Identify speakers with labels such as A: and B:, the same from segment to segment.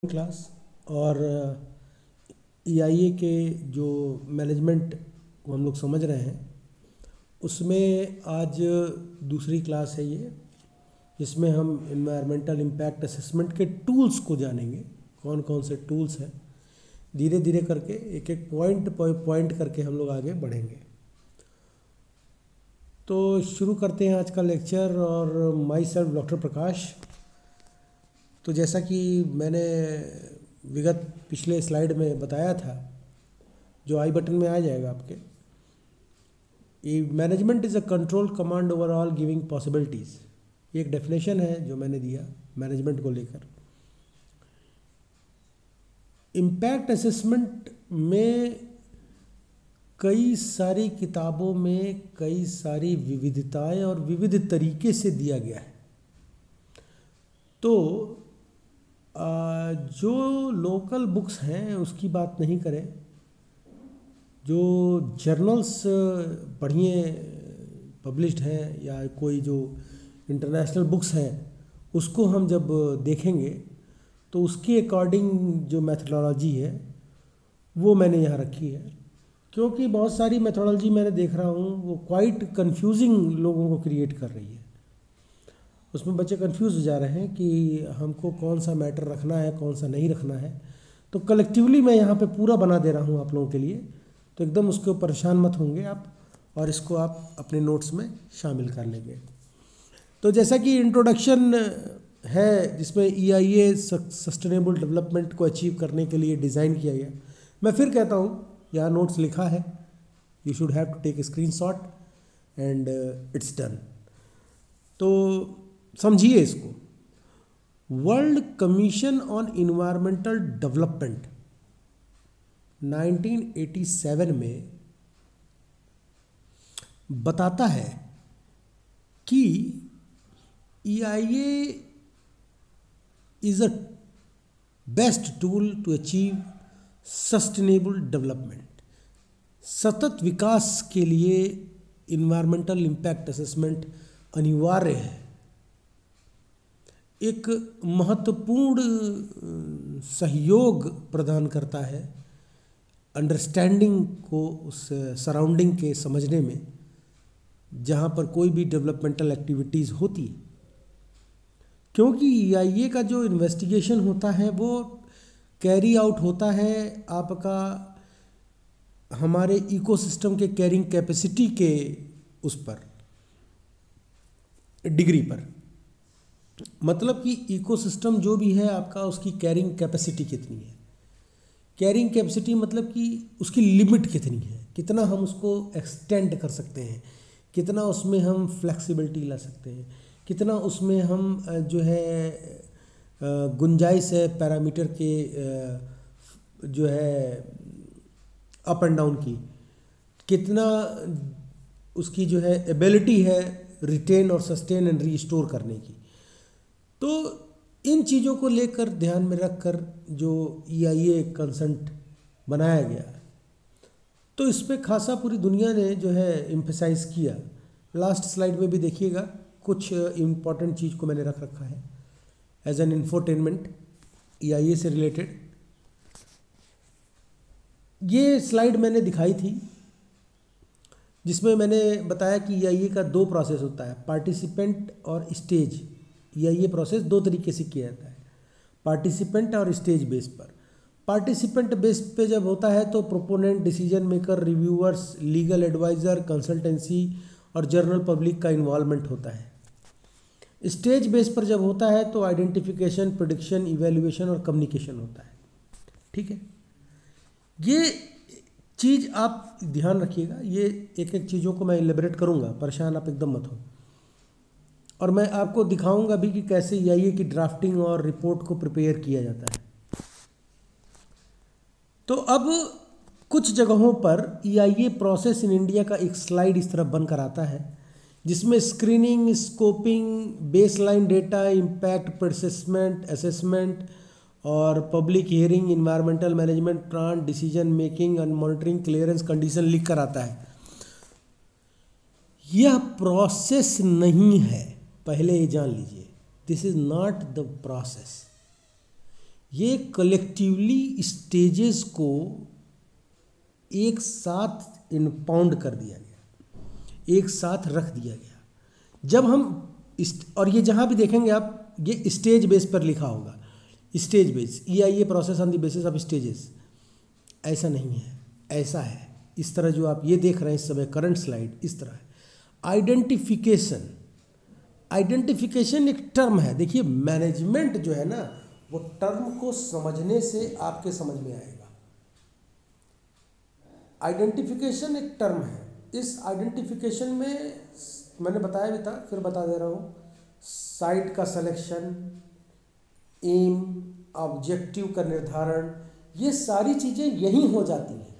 A: Class और EIA के जो मैनेजमेंट को हम लोग समझ रहे हैं उसमें आज दूसरी क्लास है ये, जिसमें हम इन्वायरमेंटल इम्पैक्ट असेसमेंट के टूल्स को जानेंगे। कौन कौन से टूल्स हैं, धीरे धीरे करके एक एक पॉइंट करके हम लोग आगे बढ़ेंगे। तो शुरू करते हैं आज का लेक्चर। और माई सेल्फ डॉक्टर प्रकाश। तो जैसा कि मैंने विगत पिछले स्लाइड में बताया था, जो आई बटन में आ जाएगा आपके, management is a control command over all giving possibilities. ये एक डेफिनेशन है जो मैंने दिया मैनेजमेंट को लेकर। इम्पैक्ट असेसमेंट में कई सारी किताबों में कई सारी विविधताएं और विविध तरीके से दिया गया है। तो जो लोकल बुक्स हैं उसकी बात नहीं करें, जो जर्नल्स पढ़िए पब्लिश्ड हैं या कोई जो इंटरनेशनल बुक्स हैं उसको हम जब देखेंगे तो उसके अकॉर्डिंग जो मेथडोलॉजी है वो मैंने यहाँ रखी है। क्योंकि बहुत सारी मेथडोलॉजी मैंने देख रहा हूँ वो क्वाइट कंफ्यूजिंग लोगों को क्रिएट कर रही है। उसमें बच्चे कंफ्यूज हो जा रहे हैं कि हमको कौन सा मैटर रखना है, कौन सा नहीं रखना है। तो कलेक्टिवली मैं यहाँ पे पूरा बना दे रहा हूँ आप लोगों के लिए, तो एकदम उसके ऊपर परेशान मत होंगे आप, और इसको आप अपने नोट्स में शामिल कर लेंगे। तो जैसा कि इंट्रोडक्शन है जिसमें ईआईए सस्टेनेबल डेवलपमेंट को अचीव करने के लिए डिज़ाइन किया गया। मैं फिर कहता हूँ, यहाँ नोट्स लिखा है, you should have to take a screenshot and it's done. तो समझिए इसको। World commission on environmental development 1987 में बताता है कि EIA is a best tool to achieve sustainable development. सतत विकास के लिए इन्वायरमेंटल इम्पैक्ट असेसमेंट अनिवार्य है। एक महत्वपूर्ण सहयोग प्रदान करता है अंडरस्टैंडिंग को, उस सराउंडिंग के समझने में जहाँ पर कोई भी डेवलपमेंटल एक्टिविटीज़ होती है। क्योंकि EIA का जो इन्वेस्टिगेशन होता है वो कैरी आउट होता है आपका हमारे इकोसिस्टम के कैरिंग कैपेसिटी के उस पर डिग्री पर। मतलब कि इकोसिस्टम जो भी है आपका, उसकी कैरिंग कैपेसिटी कितनी है। कैरिंग कैपेसिटी मतलब कि उसकी लिमिट कितनी है, कितना हम उसको एक्सटेंड कर सकते हैं, कितना उसमें हम फ्लेक्सिबिलिटी ला सकते हैं, कितना उसमें हम जो है गुंजाइश है पैरामीटर के जो है अप एंड डाउन की, कितना उसकी जो है एबिलिटी है रिटेन और सस्टेन एंड रीस्टोर करने की। तो इन चीज़ों को लेकर ध्यान में रखकर जो EIA कंसेंट बनाया गया है, तो इस पर खासा पूरी दुनिया ने जो है एम्फेसाइज किया। लास्ट स्लाइड में भी देखिएगा, कुछ इम्पॉर्टेंट चीज़ को मैंने रख रखा है एज एन इंफोटेनमेंट EIA से रिलेटेड। ये स्लाइड मैंने दिखाई थी जिसमें मैंने बताया कि EIA का दो प्रोसेस होता है, पार्टिसिपेंट और स्टेज। EIA प्रोसेस दो तरीके से किया जाता है, पार्टिसिपेंट और स्टेज बेस पर। पार्टिसिपेंट बेस पे जब होता है तो proponent, decision maker, reviewers, legal adviser, consultancy और जनरल पब्लिक का इन्वॉल्वमेंट होता है। स्टेज बेस पर जब होता है तो आइडेंटिफिकेशन, प्रेडिक्शन, इवैल्यूएशन और कम्युनिकेशन होता है। ठीक है, ये चीज़ आप ध्यान रखिएगा। ये एक एक चीज़ों को मैं इलेबरेट करूँगा, परेशान आप एकदम मत हो। और मैं आपको दिखाऊंगा भी कि कैसे EIA की ड्राफ्टिंग और रिपोर्ट को प्रिपेयर किया जाता है। तो अब कुछ जगहों पर EIA प्रोसेस इन इंडिया का एक स्लाइड इस तरह बनकर आता है, जिसमें screening, scoping, baseline data, impact assessment और public hearing, environmental management plan, decision making and monitoring, clearance condition लिख कर आता है। यह प्रोसेस नहीं है, पहले ये जान लीजिए। This is not the process. ये कलेक्टिवली स्टेजेस को एक साथ इनपाउंड कर दिया गया, एक साथ रख दिया गया। जब हम और ये जहाँ भी देखेंगे आप, ये स्टेज बेस पर लिखा होगा, stage base, EIA process on the basis of stages. ऐसा नहीं है, ऐसा है इस तरह जो आप ये देख रहे हैं इस समय करंट स्लाइड, इस तरह है। आइडेंटिफिकेशन, आइडेंटिफिकेशन एक टर्म है। देखिए मैनेजमेंट जो है ना, वो टर्म को समझने से आपके समझ में आएगा। आइडेंटिफिकेशन एक टर्म है। इस आइडेंटिफिकेशन में मैंने बताया भी था, फिर बता दे रहा हूँ, साइट का सिलेक्शन, एम, ऑब्जेक्टिव का निर्धारण, ये सारी चीज़ें यहीं हो जाती हैं।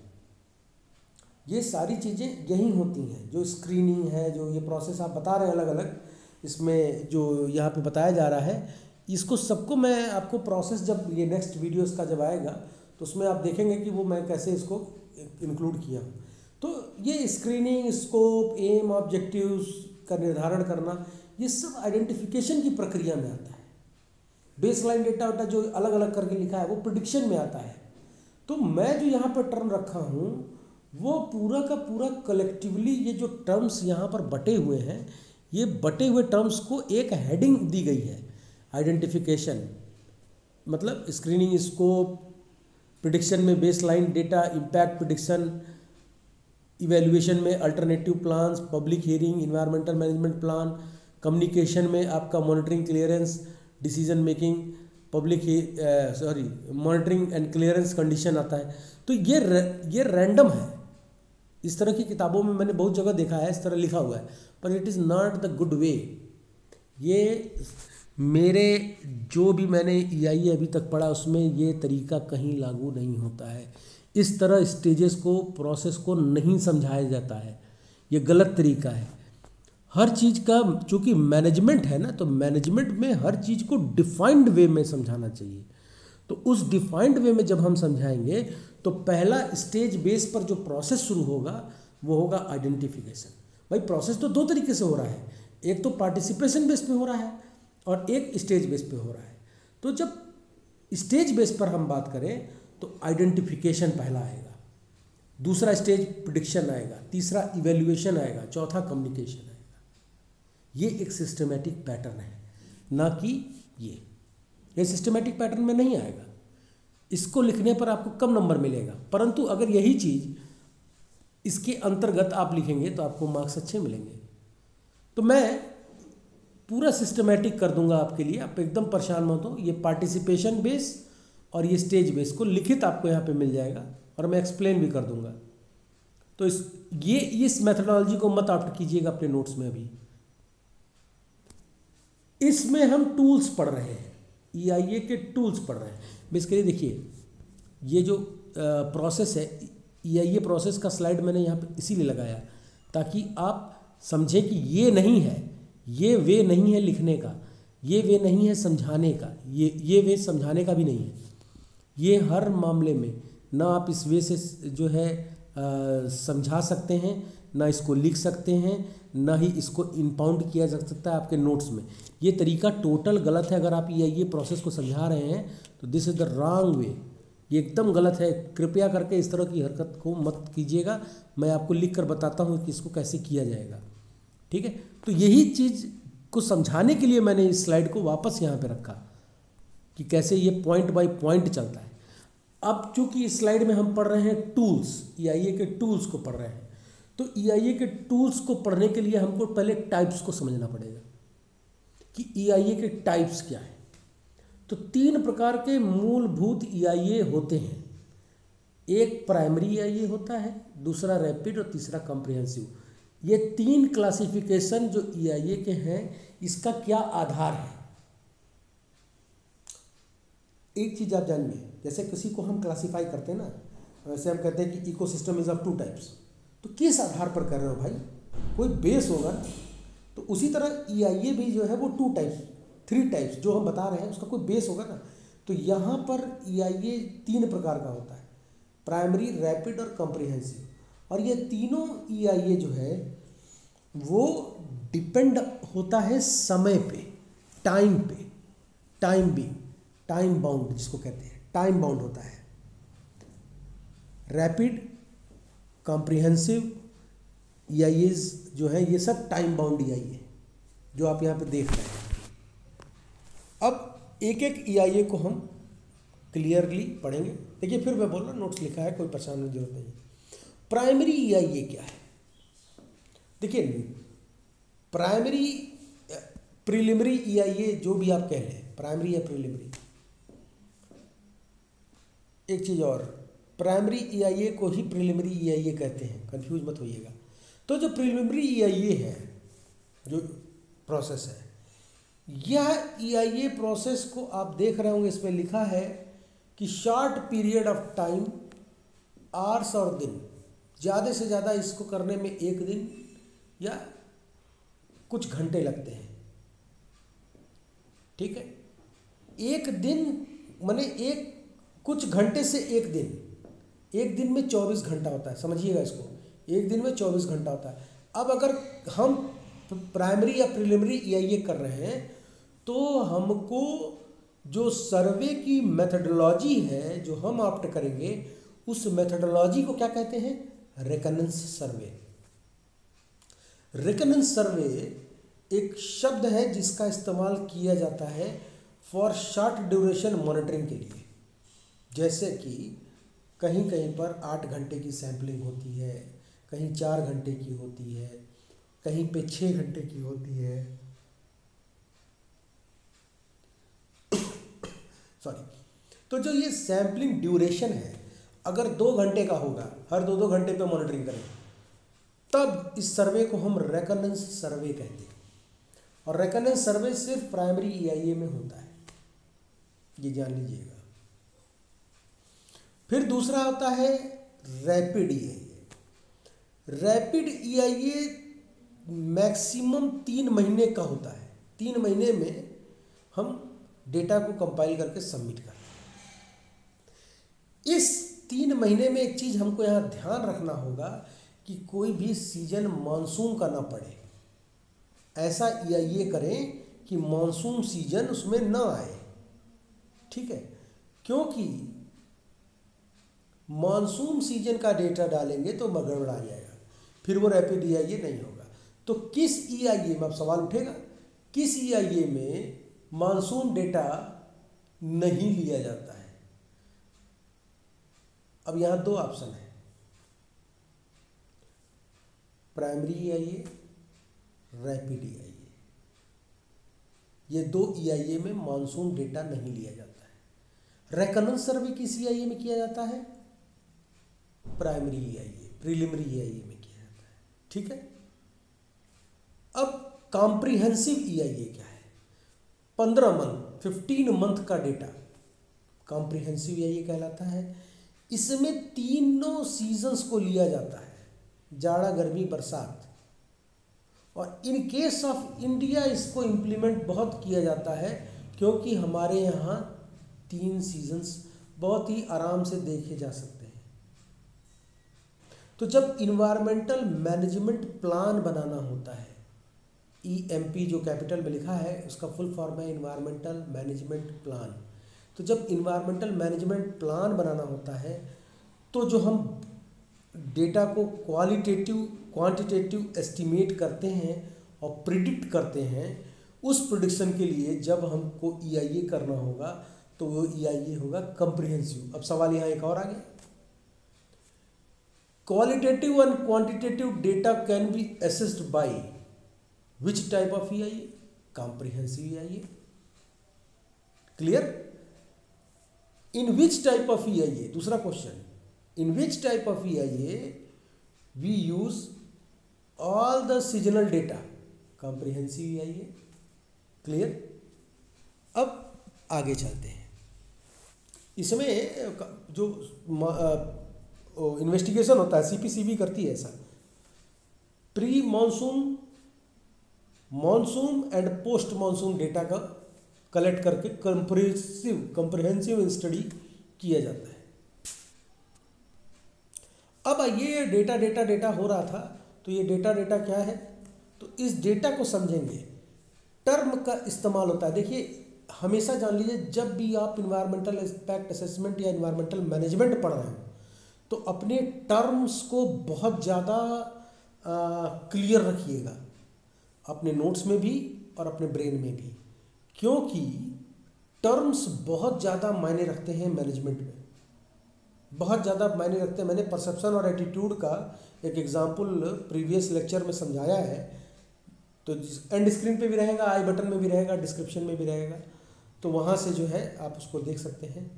A: ये सारी चीज़ें यहीं होती हैं। जो स्क्रीनिंग है, जो ये प्रोसेस आप बता रहे हैं अलग अलग, इसमें जो यहाँ पे बताया जा रहा है, इसको सबको मैं आपको प्रोसेस, जब ये नेक्स्ट वीडियोस का जब आएगा तो उसमें आप देखेंगे कि वो मैं कैसे इसको इंक्लूड किया हूँ। तो ये स्क्रीनिंग, स्कोप, एम, ऑब्जेक्टिव्स का निर्धारण करना, ये सब आइडेंटिफिकेशन की प्रक्रिया में आता है। बेसलाइन डेटा वेटा जो अलग अलग करके लिखा है वो प्रेडिक्शन में आता है। तो मैं जो यहाँ पर टर्म रखा हूँ वो पूरा का पूरा कलेक्टिवली, ये जो टर्म्स यहाँ पर बटे हुए हैं, ये बटे हुए टर्म्स को एक हेडिंग दी गई है। आइडेंटिफिकेशन मतलब स्क्रीनिंग, स्कोप, प्रेडिक्शन में baseline data, impact prediction, evaluation में alternative plans, public hearing, environmental management plan, communication में आपका monitoring, clearance, decision making, monitoring and clearance condition आता है। तो ये रैंडम है। इस तरह की किताबों में मैंने बहुत जगह देखा है, इस तरह लिखा हुआ है, पर it is not the good way. ये मेरे जो भी मैंने EIA अभी तक पढ़ा उसमें ये तरीका कहीं लागू नहीं होता है। इस तरह स्टेजेस को, प्रोसेस को नहीं समझाया जाता है, ये गलत तरीका है। हर चीज़ का चूँकि मैनेजमेंट है ना, तो मैनेजमेंट में हर चीज़ को डिफाइंड वे में समझाना चाहिए। तो उस डिफाइंड वे में जब हम समझाएंगे तो पहला स्टेज बेस पर जो प्रोसेस शुरू होगा वो होगा आइडेंटिफिकेशन। भाई प्रोसेस तो दो तरीके से हो रहा है, एक तो पार्टिसिपेशन बेस पे हो रहा है और एक स्टेज बेस पे हो रहा है। तो जब स्टेज बेस पर हम बात करें तो आइडेंटिफिकेशन पहला आएगा, दूसरा स्टेज प्रेडिक्शन आएगा, तीसरा इवैल्यूएशन आएगा, चौथा कम्युनिकेशन आएगा। ये एक सिस्टमेटिक पैटर्न है, ना कि ये सिस्टमेटिक पैटर्न में नहीं आएगा। इसको लिखने पर आपको कम नंबर मिलेगा, परंतु अगर यही चीज़ इसके अंतर्गत आप लिखेंगे तो आपको मार्क्स अच्छे मिलेंगे। तो मैं पूरा सिस्टमेटिक कर दूंगा आपके लिए, आप एकदम परेशान मत हो। ये पार्टिसिपेशन बेस और ये स्टेज बेस को लिखित आपको यहाँ पे मिल जाएगा और मैं एक्सप्लेन भी कर दूंगा। तो इस मेथडोलॉजी को मत आउट कीजिएगा अपने नोट्स में। अभी इसमें हम टूल्स पढ़ रहे हैं, EIA के टूल्स पढ़ रहे हैं। बेसिकली देखिए ये जो प्रोसेस है, EIA प्रोसेस का स्लाइड मैंने यहाँ पे इसीलिए लगाया ताकि आप समझें कि ये नहीं है, ये वे नहीं है लिखने का, ये वे नहीं है समझाने का, ये वे समझाने का भी नहीं है। ये हर मामले में ना आप इस वे से जो है समझा सकते हैं, ना इसको लिख सकते हैं, ना ही इसको इनपाउंड किया जा सकता है आपके नोट्स में। ये तरीका टोटल गलत है। अगर आप EIA प्रोसेस को समझा रहे हैं तो this is the wrong way, ये एकदम गलत है। कृपया करके इस तरह की हरकत को मत कीजिएगा। मैं आपको लिख कर बताता हूँ कि इसको कैसे किया जाएगा, ठीक है। तो यही चीज़ को समझाने के लिए मैंने इस स्लाइड को वापस यहाँ पे रखा कि कैसे ये पॉइंट बाय पॉइंट चलता है। अब चूँकि इस स्लाइड में हम पढ़ रहे हैं टूल्स, EIA के टूल्स को पढ़ रहे हैं, तो EIA के टूल्स को पढ़ने के लिए हमको पहले टाइप्स को समझना पड़ेगा कि EIA के टाइप्स क्या है। तो 3 प्रकार के मूलभूत EIA होते हैं। एक प्राइमरी EIA होता है, दूसरा रैपिड और तीसरा कॉम्प्रिहेंसिव। ये 3 क्लासिफिकेशन जो EIA के हैं, इसका क्या आधार है। एक चीज़ आप जानिए, जैसे किसी को हम क्लासीफाई करते हैं ना, वैसे हम कहते हैं कि इकोसिस्टम इज ऑफ 2 टाइप्स। तो किस आधार पर कर रहे हो भाई, कोई बेस होगा ना। तो उसी तरह EIA भी जो है वो 2 टाइप्स, 3 टाइप्स जो हम बता रहे हैं उसका कोई बेस होगा ना। तो यहाँ पर EIA 3 प्रकार का होता है, प्राइमरी, रैपिड और कॉम्प्रिहेंसिव। और ये तीनों EIA जो है वो डिपेंड होता है समय पे, टाइम बाउंड जिसको कहते हैं। टाइम बाउंड होता है। रैपिड, कॉम्प्रिहेंसिव EIAs जो है ये सब टाइम बाउंड EIA जो आप यहाँ पे देख रहे हैं। अब एक एक EIA को हम क्लियरली पढ़ेंगे। देखिए फिर मैं बोल रहा हूँ, नोट्स लिखा है, कोई परेशान होने की जरूरत नहीं है। प्राइमरी EIA क्या है? देखिए प्राइमरी, प्रीलिमिनरी EIA जो भी आप कह लें, प्राइमरी या प्रीलिमिनरी। एक चीज़ और, प्राइमरी EIA को ही प्रीलिमिनरी EIA कहते हैं, कंफ्यूज मत होइएगा। तो जो प्रीलिमिनरी EIA है, जो प्रोसेस है, यह EIA प्रोसेस को आप देख रहे होंगे, इसमें लिखा है कि short period of time, hours और दिन, ज़्यादा से ज़्यादा इसको करने में 1 दिन या कुछ घंटे लगते हैं। ठीक है, 1 दिन माने कुछ घंटे से 1 दिन, 1 दिन में 24 घंटा होता है, समझिएगा इसको, 1 दिन में 24 घंटा होता है। अब अगर हम प्राइमरी या प्रीलिमिनरी EIA कर रहे हैं तो हमको जो सर्वे की मेथडोलॉजी है जो हम ऑप्ट करेंगे, उस मेथडोलॉजी को क्या कहते हैं? रेकनेंस सर्वे। रेकनेंस सर्वे एक शब्द है जिसका इस्तेमाल किया जाता है फॉर शॉर्ट ड्यूरेशन मॉनिटरिंग के लिए। जैसे कि कहीं कहीं पर 8 घंटे की सैंपलिंग होती है, कहीं 4 घंटे की होती है, कहीं पे 6 घंटे की होती है, सॉरी। तो जो ये सैम्पलिंग ड्यूरेशन है, अगर 2 घंटे का होगा, हर 2-2 घंटे पे मॉनिटरिंग करें, तब इस सर्वे को हम रेकनेंस सर्वे कहते हैं। और रेकनेंस सर्वे सिर्फ प्राइमरी EIA में होता है, ये जान लीजिएगा। फिर दूसरा होता है rapid EIA। Rapid EIA maximum 3 महीने का होता है। 3 महीने में हम डेटा को कंपाइल करके सबमिट करते हैं। इस 3 महीने में एक चीज़ हमको यहाँ ध्यान रखना होगा कि कोई भी सीजन मानसून का ना पड़े। ऐसा EIA करें कि मानसून सीजन उसमें ना आए, ठीक है? क्योंकि मानसून सीजन का डेटा डालेंगे तो गड़बड़ आ जाएगा, फिर वो रैपिड EIA नहीं होगा। तो किस EIA में, अब सवाल उठेगा, किस EIA में मानसून डेटा नहीं लिया जाता है? अब यहाँ 2 ऑप्शन है, प्राइमरी EIA, रैपिड EIA। ये 2 EIA में मानसून डेटा नहीं लिया जाता है। रेकनेंस सर्वे किस EIA में किया जाता है? प्राइमरी EIA, प्रीलिमिनरी EIA में किया जाता है, ठीक है? अब कॉम्प्रिहेंसिव EIA क्या है? 15 मंथ का डेटा कॉम्प्रिहेंसिव EIA कहलाता है। इसमें तीनों सीजन्स को लिया जाता है, जाड़ा, गर्मी, बरसात। और इन केस ऑफ इंडिया इसको इम्प्लीमेंट बहुत किया जाता है, क्योंकि हमारे यहाँ 3 सीजन्स बहुत ही आराम से देखे जा सकते हैं। तो जब इन्वायरमेंटल मैनेजमेंट प्लान बनाना होता है, EMP जो कैपिटल में लिखा है उसका फुल फॉर्म है इन्वायरमेंटल मैनेजमेंट प्लान। तो जब इन्वायरमेंटल मैनेजमेंट प्लान बनाना होता है तो जो हम डेटा को क्वांटिटेटिव एस्टिमेट करते हैं और प्रिडिक्ट करते हैं, उस प्रिडिक्शन के लिए जब हमको EIA करना होगा तो वो EIA होगा कॉम्प्रिहेंसिव। अब सवाल यहाँ एक और आ गया, qualitative and quantitative data can be assessed by which type of EIA? Comprehensive EIA. Clear? In which type of EIA? दूसरा question, in which type of EIA we use all the seasonal data? Comprehensive EIA. Clear? अब आगे चलते हैं। इसमें जो investigation होता है, CPCB करती है ऐसा, pre monsoon, monsoon and post monsoon data का कलेक्ट करके कंप्रिहेंसिव स्टडी किया जाता है। अब ये डेटा हो रहा था, तो ये डेटा क्या है? तो इस डेटा को समझेंगे, टर्म का इस्तेमाल होता है। देखिए हमेशा जान लीजिए, जब भी आप इन्वायरमेंटल इम्पैक्ट असेसमेंट या इन्वायरमेंटल मैनेजमेंट पढ़ रहे हो तो अपने टर्म्स को बहुत ज़्यादा क्लियर रखिएगा, अपने नोट्स में भी और अपने ब्रेन में भी, क्योंकि टर्म्स बहुत ज़्यादा मायने रखते हैं मैनेजमेंट में, बहुत ज़्यादा मायने रखते हैं। मैंने परसेप्शन और एटीट्यूड का एक एग्जाम्पल प्रीवियस लेक्चर में समझाया है, तो एंड स्क्रीन पे भी रहेगा, आई बटन में भी रहेगा, डिस्क्रिप्शन में भी रहेगा, तो वहाँ से जो है आप उसको देख सकते हैं।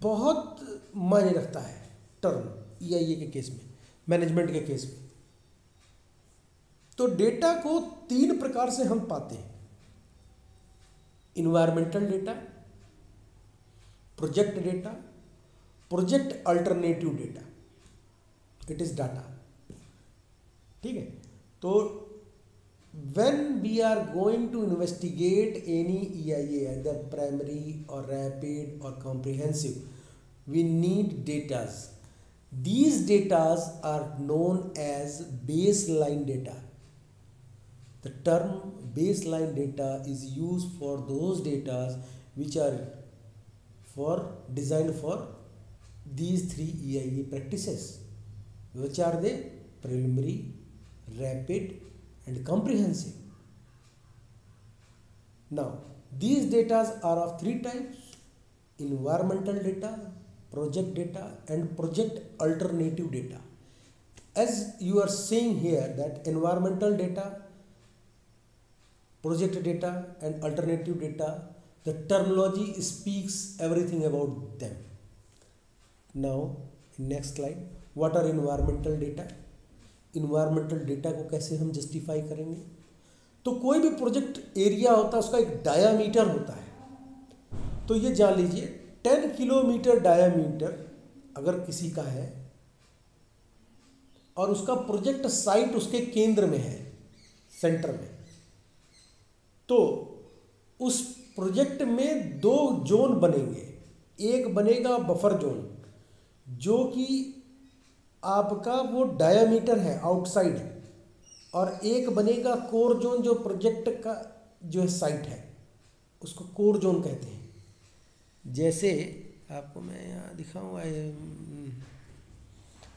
A: बहुत मायने रखता है टर्म EIA के केस में, मैनेजमेंट के केस में। तो डेटा को 3 प्रकार से हम पाते हैं: environmental data, project data, project alternative data. It is data, ठीक है। तो when we are going to investigate any EIA, either primary or rapid or comprehensive, we need datas. These datas are known as baseline data. The term baseline data is used for those datas which are designed for these 3 EIA practices. Which are they? Preliminary, rapid and comprehensive. Now these data are of 3 types: environmental data, project data and project alternative data. As you are seeing here that environmental data, project data and alternative data, the terminology speaks everything about them. Now next slide, what are environmental data? Environmental data को कैसे हम justify करेंगे? तो कोई भी project area होता है उसका एक डायामीटर होता है। तो ये जान लीजिए 10 किलोमीटर डायामीटर अगर किसी का है और उसका प्रोजेक्ट साइट उसके केंद्र में है, सेंटर में, तो उस प्रोजेक्ट में 2 जोन बनेंगे। एक बनेगा बफर जोन जो कि आपका वो डायामीटर है, आउटसाइड, और एक बनेगा कोर जोन जो प्रोजेक्ट का जो है साइट है, उसको कोर जोन कहते हैं। जैसे आपको मैं यहाँ दिखाऊंगा,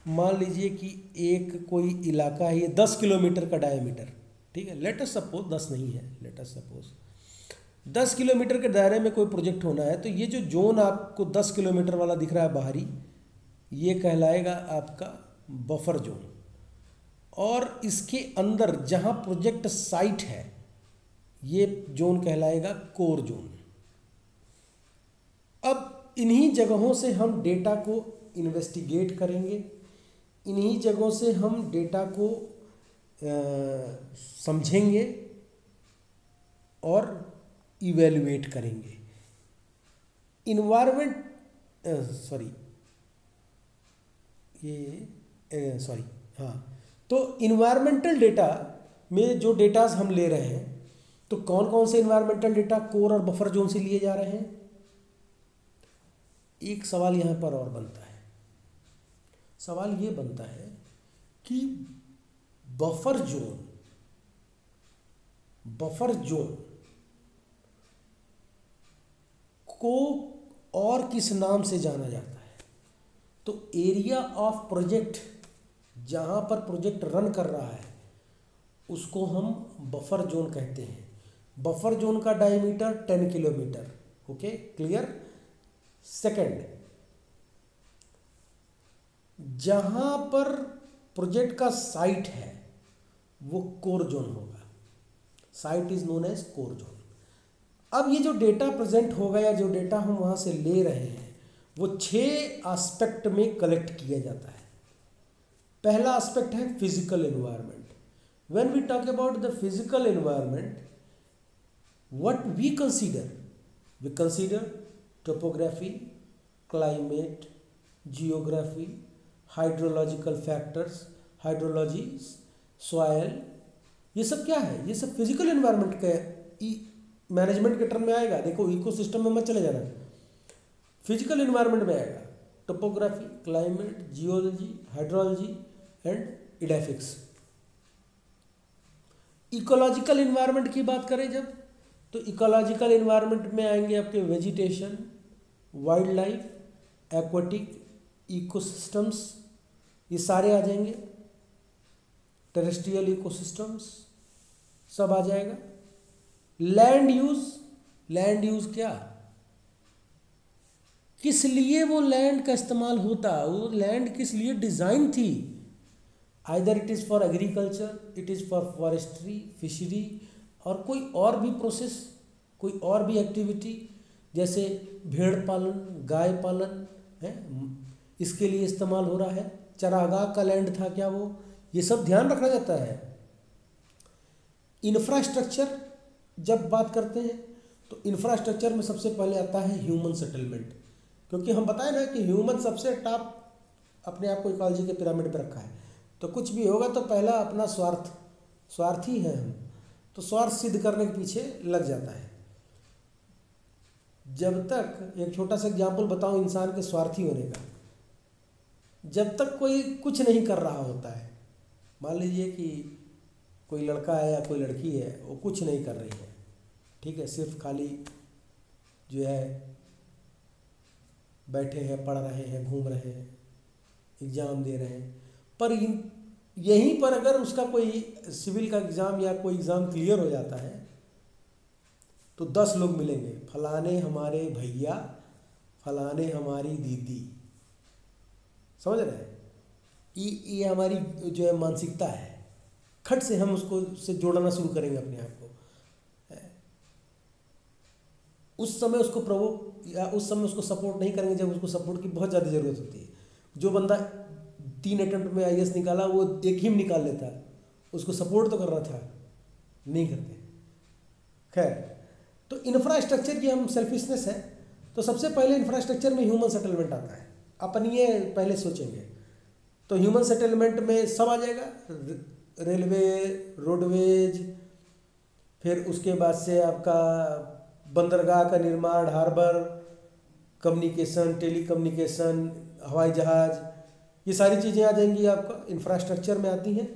A: मान लीजिए कि एक कोई इलाका है, ये 10 किलोमीटर का डायामीटर, ठीक है, लेट अस सपोज 10 नहीं है, लेट अस सपोज 10 किलोमीटर के दायरे में कोई प्रोजेक्ट होना है। तो ये जो जोन आपको 10 किलोमीटर वाला दिख रहा है बाहरी, ये कहलाएगा आपका बफर जोन, और इसके अंदर जहां प्रोजेक्ट साइट है ये जोन कहलाएगा कोर जोन। अब इन्हीं जगहों से हम डेटा को इन्वेस्टिगेट करेंगे, इन्हीं जगहों से हम डेटा को समझेंगे और इवेल्युएट करेंगे। तो इन्वायरमेंटल डेटा में जो डेटास हम ले रहे हैं, तो कौन कौन से इन्वायरमेंटल डेटा कोर और बफर जोन से लिए जा रहे हैं? एक सवाल यहाँ पर और बनता है, सवाल ये बनता है कि बफर जोन को और किस नाम से जाना जाता है? तो एरिया ऑफ प्रोजेक्ट जहाँ पर प्रोजेक्ट रन कर रहा है उसको हम बफर जोन कहते हैं। बफर जोन का diameter 10 kilometre. Okay, clear. Second, जहाँ पर प्रोजेक्ट का साइट है वो कोर जोन होगा। Site is known as core zone. अब ये जो डेटा प्रेजेंट होगा या जो डेटा हम वहाँ से ले रहे हैं वो 6 एस्पेक्ट में कलेक्ट किया जाता है। पहला एस्पेक्ट है physical environment. When we talk about the physical environment, what we consider topography, climate, geography, hydrological factors, hydrology, soil, ये सब क्या है? ये सब फिजिकल एनवायरनमेंट का मैनेजमेंट के टर्म में आएगा। देखो, इकोसिस्टम में मत चले जाना, फिजिकल एनवायरनमेंट में आएगा। Topography, climate, geology, hydrology and edaphics. Ecological environment की बात करें जब, तो इकोलॉजिकल इन्वायरमेंट में आएंगे आपके vegetation, wild life, aquatic ecosystems, ये सारे आ जाएंगे। टेरेस्ट्रियल इकोसिस्टम्स सब आ जाएगा। लैंड यूज, लैंड यूज क्या, किस लिए वो लैंड का इस्तेमाल होता, वो लैंड किस लिए डिज़ाइन थी। Either it is for agriculture, it is for forestry, fishery और कोई और भी प्रोसेस, कोई और भी एक्टिविटी, जैसे भेड़ पालन, गाय पालन है, इसके लिए इस्तेमाल हो रहा है। चरागाह का लैंड था क्या वो, ये सब ध्यान रखा जाता है। इंफ्रास्ट्रक्चर जब बात करते हैं तो इंफ्रास्ट्रक्चर में सबसे पहले आता है ह्यूमन सेटलमेंट, क्योंकि हम बताएं ना कि ह्यूमन सबसे टॉप अपने आप को इकोलॉजी के पिरामिड पर रखा है। तो कुछ भी होगा तो पहला अपना स्वार्थी है हम, तो स्वार्थ सिद्ध करने के पीछे लग जाता है। जब तक, एक छोटा सा एग्जाम्पल बताऊं इंसान के स्वार्थी होने का, जब तक कोई कुछ नहीं कर रहा होता है, मान लीजिए कि कोई लड़का है या कोई लड़की है, वो कुछ नहीं कर रही है, ठीक है, सिर्फ खाली जो है बैठे हैं, पढ़ रहे हैं, घूम रहे हैं, एग्ज़ाम दे रहे हैं, पर यहीं पर अगर उसका कोई सिविल का एग्ज़ाम या कोई एग्ज़ाम क्लियर हो जाता है तो 10 लोग मिलेंगे, फलाने हमारे भैया, फलाने हमारी दीदी, समझ रहे हैं। ये हमारी जो है मानसिकता है, खट से हम उसको से जोड़ना शुरू करेंगे अपने आप को। उस समय उसको या उस समय उसको सपोर्ट नहीं करेंगे जब उसको सपोर्ट की बहुत ज़्यादा ज़रूरत होती है। जो बंदा 3 अटेम्प्ट में IAS निकाला वो एक ही में निकाल लेता, उसको सपोर्ट तो करना था, नहीं करते। खैर, तो इंफ्रास्ट्रक्चर की हम सेल्फिशनेस है, तो सबसे पहले इंफ्रास्ट्रक्चर में ह्यूमन सेटलमेंट आता है। अपन ये पहले सोचेंगे तो ह्यूमन सेटलमेंट में सब आ जाएगा, रेलवे, रोडवेज, फिर उसके बाद से आपका बंदरगाह का निर्माण, हार्बर, कम्युनिकेशन, टेलीकम्युनिकेशन, हवाई जहाज़, ये सारी चीज़ें आ जाएंगी आपका इंफ्रास्ट्रक्चर में आती हैं।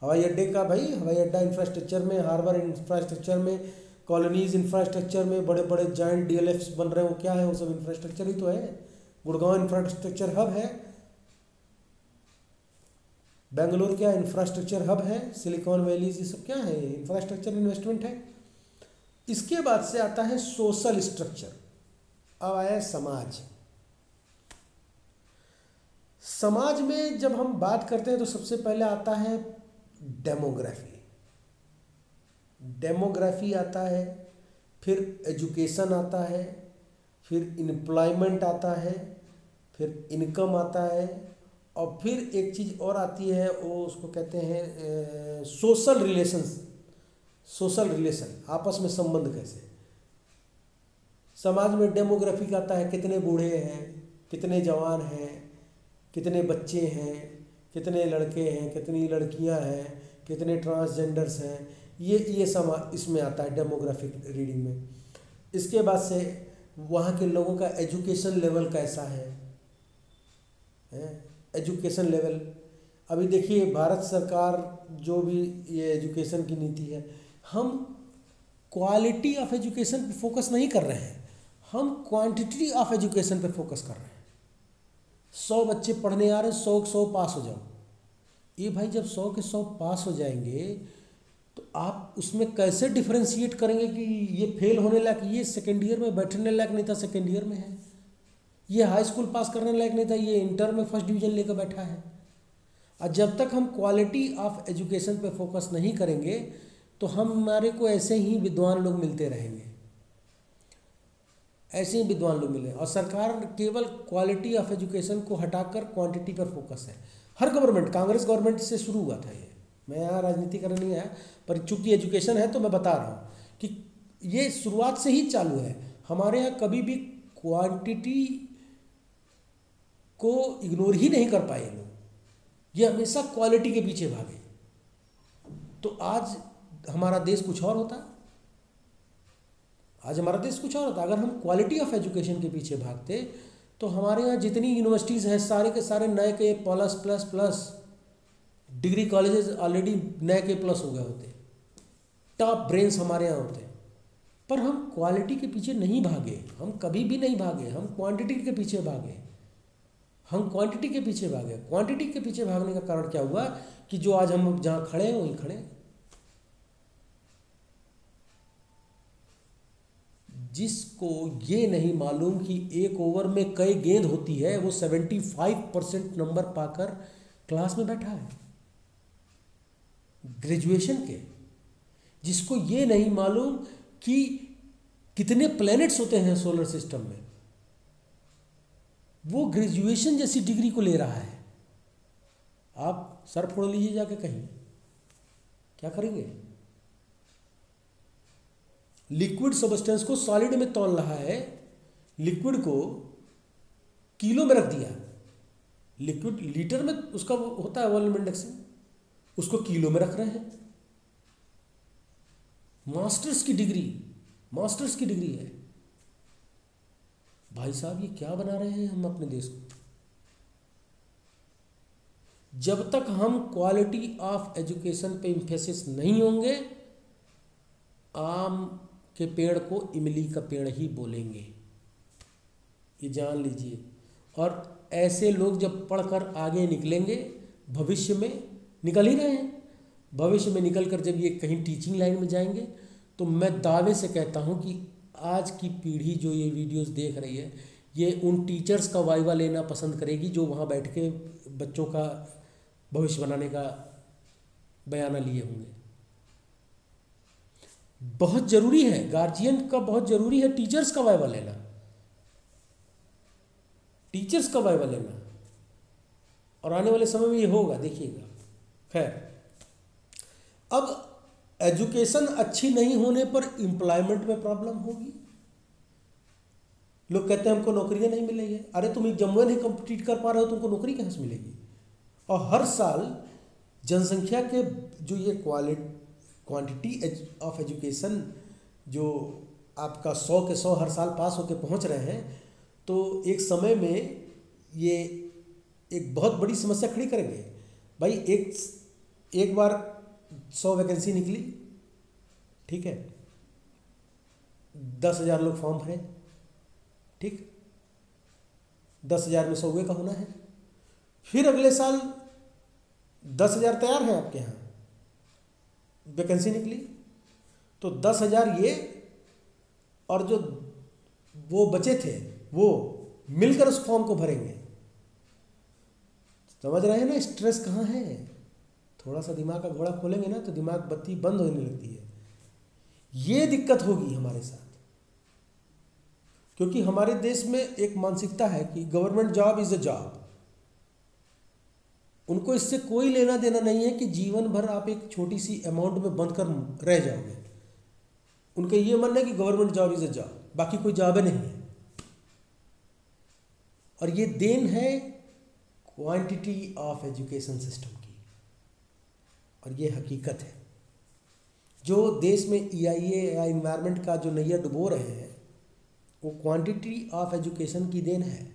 A: हवाई अड्डे का, भाई हवाई अड्डा इंफ्रास्ट्रक्चर में, हार्बर इंफ्रास्ट्रक्चर में, कॉलोनीज इंफ्रास्ट्रक्चर में, बड़े बड़े जॉइंट DLFs बन रहे हैं, वो क्या है, वो सब इंफ्रास्ट्रक्चर ही तो है। गुड़गांव इंफ्रास्ट्रक्चर हब है, बेंगलोर क्या इंफ्रास्ट्रक्चर हब है, सिलिकॉन वैलीज, ये सब क्या है, इंफ्रास्ट्रक्चर इन्वेस्टमेंट है। इसके बाद से आता है सोशल स्ट्रक्चर। अब आया समाज। समाज में जब हम बात करते हैं तो सबसे पहले आता है डेमोग्राफी। डेमोग्राफी आता है, फिर एजुकेशन आता है, फिर एम्प्लॉयमेंट आता है, फिर इनकम आता है, और फिर एक चीज़ और आती है, वो उसको कहते हैं सोशल रिलेशंस। सोशल रिलेशन, आपस में संबंध कैसे। समाज में डेमोग्राफिक आता है, कितने बूढ़े हैं, कितने जवान हैं, कितने बच्चे हैं, कितने लड़के हैं, कितनी लड़कियां हैं, कितने ट्रांसजेंडर्स हैं, ये समाज इसमें आता है डेमोग्राफिक रीडिंग में। इसके बाद से वहाँ के लोगों का एजुकेशन लेवल कैसा है, एजुकेशन लेवल। अभी देखिए भारत सरकार जो भी ये एजुकेशन की नीति है, हम क्वालिटी ऑफ एजुकेशन पे फोकस नहीं कर रहे हैं, हम क्वांटिटी ऑफ एजुकेशन पे फोकस कर रहे हैं। 100 बच्चे पढ़ने आ रहे हैं, 100 के 100 पास हो जाओ। ये भाई जब 100 के 100 पास हो जाएंगे तो आप उसमें कैसे डिफ्रेंशिएट करेंगे कि ये फेल होने लायक, ये सेकेंड ईयर में बैठने लायक नहीं था, सेकेंड ईयर में है, ये हाई स्कूल पास करने लायक नहीं था, ये इंटर में फर्स्ट डिवीज़न लेकर बैठा है। और जब तक हम क्वालिटी ऑफ एजुकेशन पे फोकस नहीं करेंगे तो हमारे को ऐसे ही विद्वान लोग मिलते रहेंगे, ऐसे ही विद्वान लोग मिले। और सरकार केवल क्वालिटी ऑफ एजुकेशन को हटाकर क्वांटिटी पर फोकस है। हर गवर्नमेंट, कांग्रेस गवर्नमेंट से शुरू हुआ था ये, मैं यहाँ राजनीति करने नहीं आया, पर चूंकि एजुकेशन है तो मैं बता रहा हूँ कि ये शुरुआत से ही चालू है। हमारे यहाँ कभी भी क्वांटिटी को इग्नोर ही नहीं कर पाए लोग, ये हमेशा क्वालिटी के पीछे भागे। तो आज हमारा देश कुछ और होता, आज हमारा देश कुछ और होता। अगर हम क्वालिटी ऑफ एजुकेशन के पीछे भागते तो हमारे यहाँ जितनी यूनिवर्सिटीज़ हैं सारे के सारे नए के प्लस डिग्री कॉलेजेस ऑलरेडी नए के प्लस हो गए होते, टॉप ब्रेन्स हमारे यहाँ होते। पर हम क्वालिटी के पीछे नहीं भागे, हम कभी भी नहीं भागे, हम क्वांटिटी के पीछे भागे। हम क्वांटिटी के पीछे भागे। क्वांटिटी के पीछे भागने का कारण क्या हुआ कि जो आज हम जहाँ खड़े हैं वहीं खड़े हैं। जिसको ये नहीं मालूम कि एक ओवर में कई गेंद होती है, वो 75% नंबर पाकर क्लास में बैठा है ग्रेजुएशन के। जिसको ये नहीं मालूम कि कितने प्लैनेट्स होते हैं सोलर सिस्टम में, वो ग्रेजुएशन जैसी डिग्री को ले रहा है। आप सर फोड़ लीजिए जाके कहीं, क्या करेंगे? लिक्विड सब्सटेंस को सॉलिड में तौल रहा है, लिक्विड को किलो में रख दिया। लिक्विड लीटर में उसका होता है वॉल्यूम इंडेक्सिंग, उसको किलो में रख रहे हैं। मास्टर्स की डिग्री है। भाई साहब ये क्या बना रहे हैं हम अपने देश को? जब तक हम क्वालिटी ऑफ एजुकेशन पे इम्फेसिस नहीं होंगे, आम के पेड़ को इमली का पेड़ ही बोलेंगे, ये जान लीजिए। और ऐसे लोग जब पढ़कर आगे निकलेंगे, भविष्य में निकल ही रहे हैं, भविष्य में निकलकर जब ये कहीं टीचिंग लाइन में जाएंगे, तो मैं दावे से कहता हूँ कि आज की पीढ़ी जो ये वीडियोस देख रही है, ये उन टीचर्स का वाइवा लेना पसंद करेगी जो वहाँ बैठ के बच्चों का भविष्य बनाने का बयाना लिए होंगे। बहुत ज़रूरी है, गार्जियन का बहुत ज़रूरी है टीचर्स का वाइवा लेना, टीचर्स का वाइवा लेना। और आने वाले समय में ये होगा, देखिएगा। खैर, अब एजुकेशन अच्छी नहीं होने पर एम्प्लॉयमेंट में प्रॉब्लम होगी। लोग कहते हैं हमको नौकरियां नहीं मिल रही है। अरे तुम जम्मू नहीं कंपीट कर पा रहे हो, तुमको नौकरी कहाँ से मिलेगी? और हर साल जनसंख्या के जो ये क्वांटिटी ऑफ एजुकेशन जो आपका 100 के 100 हर साल पास होके पहुंच रहे हैं, तो एक समय में ये एक बहुत बड़ी समस्या खड़ी करेंगे। भाई एक बार 100 वैकेंसी निकली, ठीक है, 10,000 लोग फॉर्म भरे, ठीक, 10,000 में 100 का होना है। फिर अगले साल 10,000 तैयार हैं आपके यहाँ, वैकेंसी निकली, तो 10,000 ये और जो वो बचे थे वो मिलकर उस फॉर्म को भरेंगे। समझ रहे हैं ना स्ट्रेस कहाँ है? थोड़ा सा दिमाग का घोड़ा खोलेंगे ना तो दिमाग बत्ती बंद होने लगती है। ये दिक्कत होगी हमारे साथ, क्योंकि हमारे देश में एक मानसिकता है कि government job is a job. उनको इससे कोई लेना देना नहीं है कि जीवन भर आप एक छोटी सी अमाउंट में बंद कर रह जाओगे। उनका ये मानना है कि government job is a job, बाकी कोई जॉब नहीं है। और ये देन है क्वांटिटी ऑफ एजुकेशन सिस्टम की, और ये हकीकत है। जो देश में EIA या इन्वायरमेंट का जो नैया डुबो रहे हैं, वो क्वांटिटी ऑफ एजुकेशन की देन है।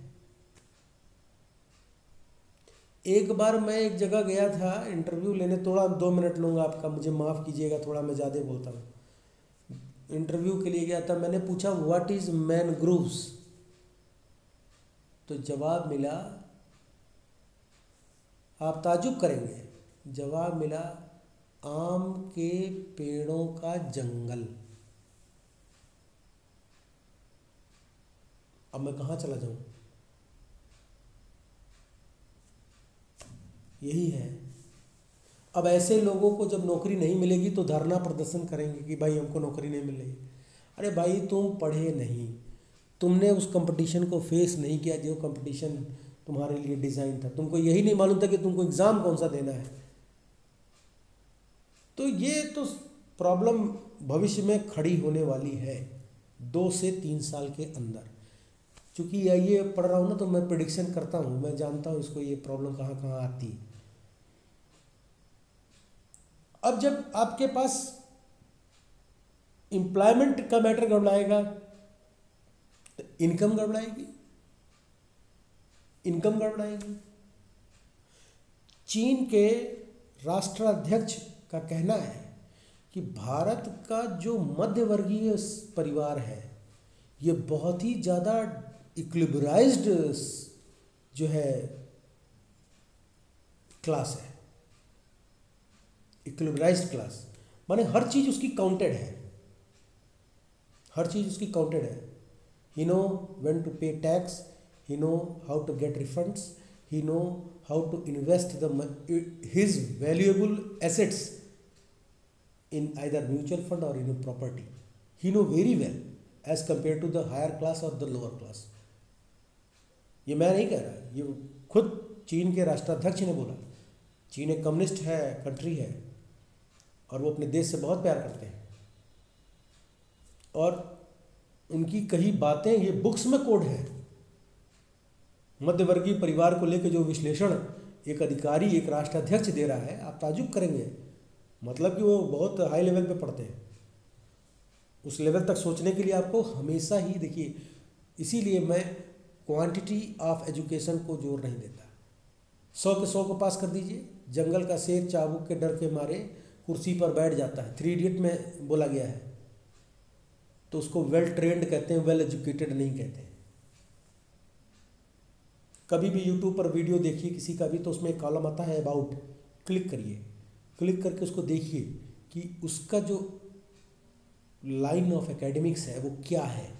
A: एक बार मैं एक जगह गया था इंटरव्यू लेने, थोड़ा 2 मिनट लूँगा आपका, मुझे माफ़ कीजिएगा, थोड़ा मैं ज़्यादा बोलता हूँ। इंटरव्यू के लिए गया था, मैंने पूछा व्हाट इज़ मैनग्रोव्स, तो जवाब मिला, आप ताजुब करेंगे, जवाब मिला आम के पेड़ों का जंगल। अब मैं कहाँ चला जाऊँ? यही है। अब ऐसे लोगों को जब नौकरी नहीं मिलेगी तो धरना प्रदर्शन करेंगे कि भाई हमको नौकरी नहीं मिल रही। अरे भाई तुम पढ़े नहीं, तुमने उस कंपटीशन को फेस नहीं किया जो कंपटीशन तुम्हारे लिए डिज़ाइन था। तुमको यही नहीं मालूम था कि तुमको एग्ज़ाम कौन सा देना है। तो ये तो प्रॉब्लम भविष्य में खड़ी होने वाली है 2 से 3 साल के अंदर। चूँकि ये पढ़ रहा हूँ ना, तो मैं प्रेडिक्शन करता हूँ, मैं जानता हूँ इसको, ये प्रॉब्लम कहाँ कहाँ आती है। अब जब आपके पास एम्प्लॉयमेंट का मैटर गड़बड़ाएगा तो इनकम गड़बड़ाएगी, इनकम गड़बड़ाएगी। चीन के राष्ट्राध्यक्ष का कहना है कि भारत का जो मध्यवर्गीय परिवार है ये बहुत ही ज़्यादा इक्विलिब्राइज्ड जो है क्लास है। इक्विलिब्राइज्ड क्लास माने हर चीज़ उसकी काउंटेड है, हर चीज़ उसकी काउंटेड है। ही नो व्हेन टू पे tax, he know how to get refunds, he know how to invest his valuable assets in either mutual fund or in a property. He know very well as compared to the higher class or the lower class. ये मैं नहीं कह रहा, ये खुद चीन के राष्ट्राध्यक्ष ने बोला। चीन एक कम्युनिस्ट है, कंट्री है, और वो अपने देश से बहुत प्यार करते हैं, और उनकी कही बातें ये बुक्स में कोड है। मध्यवर्गीय परिवार को लेकर जो विश्लेषण एक अधिकारी, एक राष्ट्राध्यक्ष दे रहा है, आप ताजुब करेंगे। मतलब कि वो बहुत हाई लेवल पे पढ़ते हैं। उस लेवल तक सोचने के लिए आपको हमेशा ही देखिए, इसीलिए मैं क्वांटिटी ऑफ एजुकेशन को जोर नहीं देता। 100 के 100 को पास कर दीजिए। जंगल का शेर चाबुक के डर के मारे कुर्सी पर बैठ जाता है, 3 इडियट में बोला गया है। तो उसको वेल ट्रेंड कहते हैं, वेल एजुकेटेड नहीं कहते। कभी भी यूट्यूब पर वीडियो देखिए किसी का भी, तो उसमें एक कॉलम आता है अबाउट, क्लिक करिए, क्लिक करके उसको देखिए कि उसका जो लाइन ऑफ एकेडमिक्स है वो क्या है,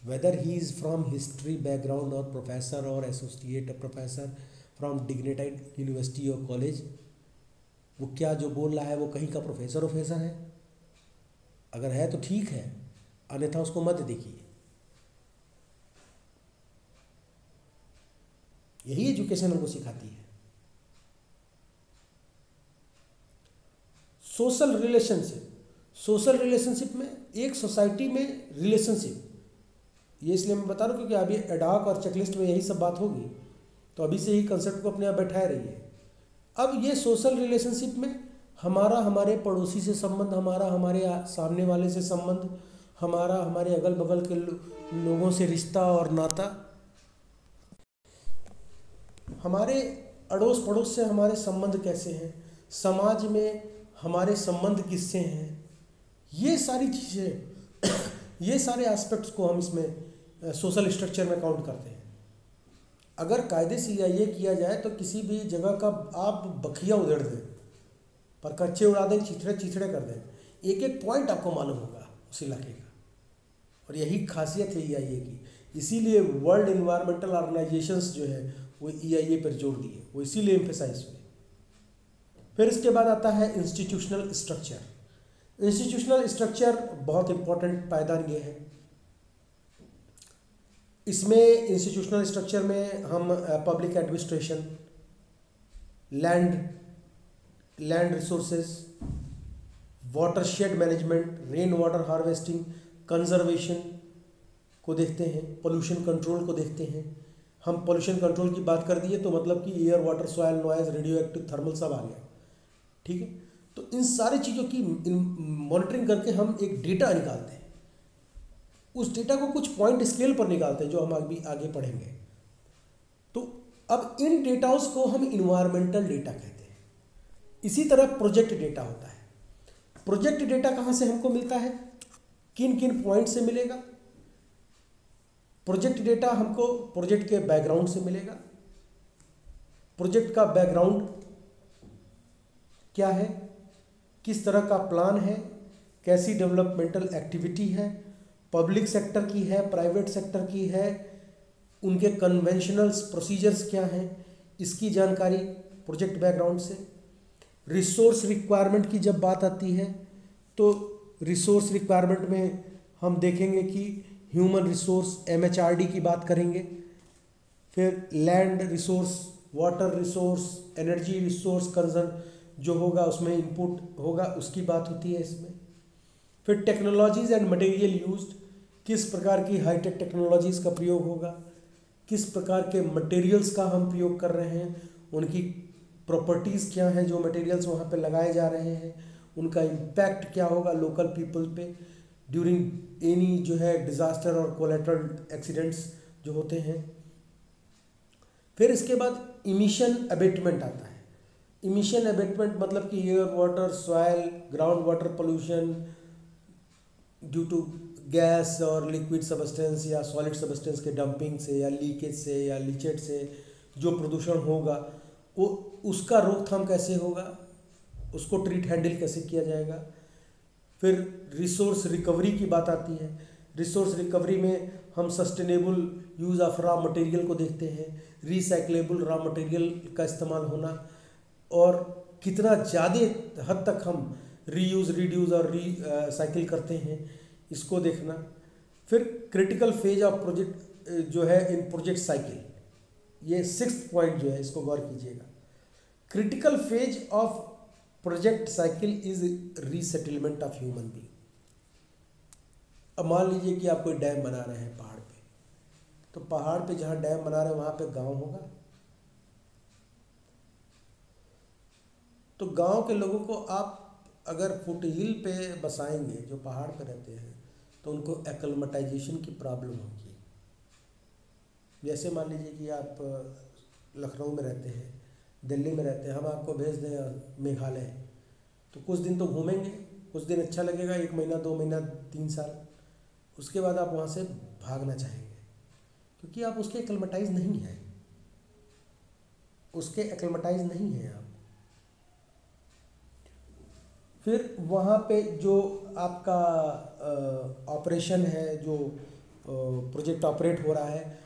A: weather he is from history background और प्रोफेसर और एसोसिएट प्रोफेसर फ्रॉम डिग्नेटाइड यूनिवर्सिटी और कॉलेज, वो क्या जो बोल रहा है वो कहीं का प्रोफेसर है। अगर है तो ठीक है, अन्यथा उसको मत देखिए। यही एजुकेशन हमको सिखाती है। सोशल रिलेशनशिप में एक सोसाइटी में रिलेशनशिप, ये इसलिए मैं बता रहा हूँ क्योंकि अभी एडॉक और चेकलिस्ट में यही सब बात होगी, तो अभी से ही कंसेप्ट को अपने आप बैठाए रहिए। अब ये सोशल रिलेशनशिप में हमारा हमारे पड़ोसी से संबंध, हमारा हमारे सामने वाले से संबंध, हमारा हमारे अगल बगल के लोगों से रिश्ता और नाता, हमारे अड़ोस पड़ोस से हमारे संबंध कैसे हैं, समाज में हमारे संबंध किससे हैं, ये सारी चीज़ें, ये सारे एस्पेक्ट्स को हम इसमें सोशल स्ट्रक्चर में काउंट करते हैं। अगर कायदे से ये किया जाए तो किसी भी जगह का आप बखिया उधेड़ दें, पर कच्चे उड़ा दें, चिथड़े कर दें, एक एक पॉइंट आपको मालूम होगा उस इलाके का। और यही खासियत है EIA की। इसीलिए वर्ल्ड इन्वायरमेंटल ऑर्गेनाइजेशंस जो है वो EIA पर जोर दिए, वो इसीलिए एम्फेसाइज हुए। फिर इसके बाद आता है इंस्टीट्यूशनल स्ट्रक्चर। इंस्टीट्यूशनल स्ट्रक्चर बहुत इंपॉर्टेंट पायदान ये है। इसमें इंस्टीट्यूशनल स्ट्रक्चर में हम public administration, land resources, watershed management, rain water harvesting, conservation को देखते हैं, पोल्यूशन कंट्रोल को देखते हैं। हम पोल्यूशन कंट्रोल की बात कर दिए तो मतलब कि air, water, soil, noise, radio active, thermal सब आ गया, ठीक है। तो इन सारी चीज़ों की मॉनिटरिंग करके हम एक डेटा निकालते हैं। उस डेटा को कुछ पॉइंट स्केल पर निकालते हैं जो हम अभी आगे पढ़ेंगे। तो अब इन डेटाओं को हम इन्वायरमेंटल डेटा कहते हैं। इसी तरह प्रोजेक्ट डेटा होता है। प्रोजेक्ट डेटा कहाँ से हमको मिलता है, किन किन पॉइंट से मिलेगा? प्रोजेक्ट डेटा हमको प्रोजेक्ट के बैकग्राउंड से मिलेगा। प्रोजेक्ट का बैकग्राउंड क्या है, किस तरह का प्लान है, कैसी डेवलपमेंटल एक्टिविटी है, पब्लिक सेक्टर की है, प्राइवेट सेक्टर की है, उनके कन्वेंशनल्स प्रोसीजर्स क्या हैं, इसकी जानकारी प्रोजेक्ट बैकग्राउंड से। रिसोर्स रिक्वायरमेंट की जब बात आती है तो रिसोर्स रिक्वायरमेंट में हम देखेंगे कि ह्यूमन रिसोर्स, MHRD की बात करेंगे। फिर land resource, water resource, energy resource conserve जो होगा उसमें इनपुट होगा, उसकी बात होती है इसमें। फिर टेक्नोलॉजीज़ एंड मटेरियल यूज्ड, किस प्रकार की हाईटेक टेक्नोलॉजीज़ का प्रयोग होगा, किस प्रकार के मटेरियल्स का हम प्रयोग कर रहे हैं, उनकी प्रॉपर्टीज़ क्या हैं, जो मटेरियल्स वहाँ पे लगाए जा रहे हैं, उनका इम्पैक्ट क्या होगा लोकल पीपल पे ड्यूरिंग एनी जो है डिज़ास्टर और कोलैटरल एक्सीडेंट्स जो होते हैं। फिर इसके बाद इमिशन अबेटमेंट आता है। इमिशन एबेटमेंट मतलब कि air water soil ground water pollution due to gas और लिक्विड सब्सटेंस या सॉलिड सब्सटेंस के डंपिंग से या लीकेज से या लीचेट से जो प्रदूषण होगा वो उसका रोकथाम कैसे होगा, उसको ट्रीट हैंडल कैसे किया जाएगा। फिर रिसोर्स रिकवरी की बात आती है। रिसोर्स रिकवरी में हम sustainable use of raw material को देखते हैं, रिसाइक्लेबल रॉ मटेरियल का इस्तेमाल होना और कितना ज़्यादा हद तक हम रीयूज़ रिड्यूस और साइकिल करते हैं, इसको देखना। फिर क्रिटिकल फेज ऑफ प्रोजेक्ट जो है इन प्रोजेक्ट साइकिल, ये 6th पॉइंट जो है इसको गौर कीजिएगा। Critical phase of project cycle is resettlement of human being. अब मान लीजिए कि आप कोई डैम बना रहे हैं पहाड़ पे, तो पहाड़ पे जहाँ डैम बना रहे हैं वहाँ पे गांव होगा, तो गांव के लोगों को आप अगर फुट हिल पे बसाएंगे जो पहाड़ पे रहते हैं तो उनको एक्लमेटाइजेशन की प्रॉब्लम होगी। जैसे मान लीजिए कि आप लखनऊ में रहते हैं, दिल्ली में रहते हैं, हम आपको भेज दें मेघालय, तो कुछ दिन तो घूमेंगे, कुछ दिन अच्छा लगेगा, 1 महीना 2 महीना 3 साल, उसके बाद आप वहाँ से भागना चाहेंगे क्योंकि आप उसके एक्लमेटाइज नहीं हैं, उसके एक्लमेटाइज नहीं हैं आप। फिर वहाँ पे जो आपका ऑपरेशन है, जो प्रोजेक्ट ऑपरेट हो रहा है,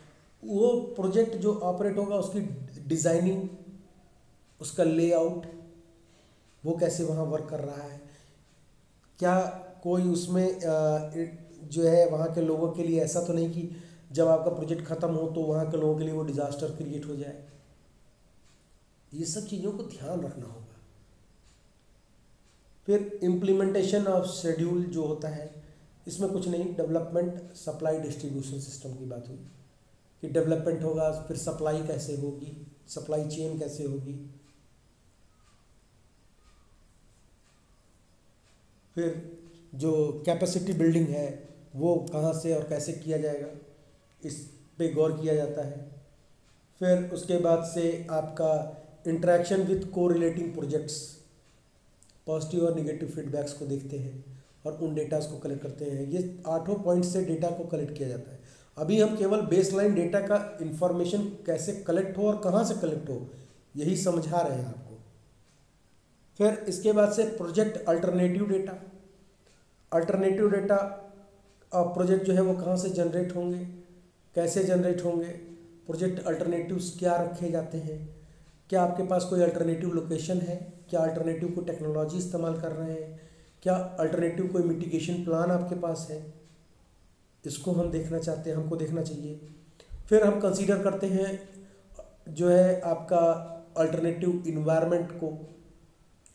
A: वो प्रोजेक्ट जो ऑपरेट होगा उसकी डिज़ाइनिंग, उसका लेआउट, वो कैसे वहाँ वर्क कर रहा है, क्या कोई उसमें जो है वहाँ के लोगों के लिए ऐसा तो नहीं कि जब आपका प्रोजेक्ट ख़त्म हो तो वहाँ के लोगों के लिए वो डिज़ास्टर क्रिएट हो जाए। ये सब चीज़ों को ध्यान रखना होगा। फिर इम्प्लीमेंटेशन ऑफ शेड्यूल जो होता है, इसमें कुछ नहीं, डेवलपमेंट सप्लाई डिस्ट्रीब्यूशन सिस्टम की बात हुई कि डेवलपमेंट होगा, फिर सप्लाई कैसे होगी, सप्लाई चेन कैसे होगी, फिर जो कैपेसिटी बिल्डिंग है वो कहाँ से और कैसे किया जाएगा, इस पे गौर किया जाता है। फिर उसके बाद से आपका इंटरेक्शन विथ को रिलेटिंग प्रोजेक्ट्स, पॉजिटिव और निगेटिव फीडबैक्स को देखते हैं और उन डेटास को कलेक्ट करते हैं। ये 8 पॉइंट से डेटा को कलेक्ट किया जाता है। अभी हम केवल बेसलाइन डेटा का इंफॉर्मेशन कैसे कलेक्ट हो और कहाँ से कलेक्ट हो यही समझा रहे हैं आपको। फिर इसके बाद से project alternative data, alternative data project जो है वो कहाँ से जनरेट होंगे, कैसे जनरेट होंगे, प्रोजेक्ट अल्टरनेटिव्स क्या रखे जाते हैं, क्या आपके पास कोई अल्टरनेटिव लोकेशन है, क्या अल्टरनेटिव को टेक्नोलॉजी इस्तेमाल कर रहे हैं, क्या अल्टरनेटिव कोई मिटिगेशन प्लान आपके पास है, इसको हम देखना चाहते हैं, हमको देखना चाहिए। फिर हम कंसीडर करते हैं जो है आपका अल्टरनेटिव इन्वायरमेंट को,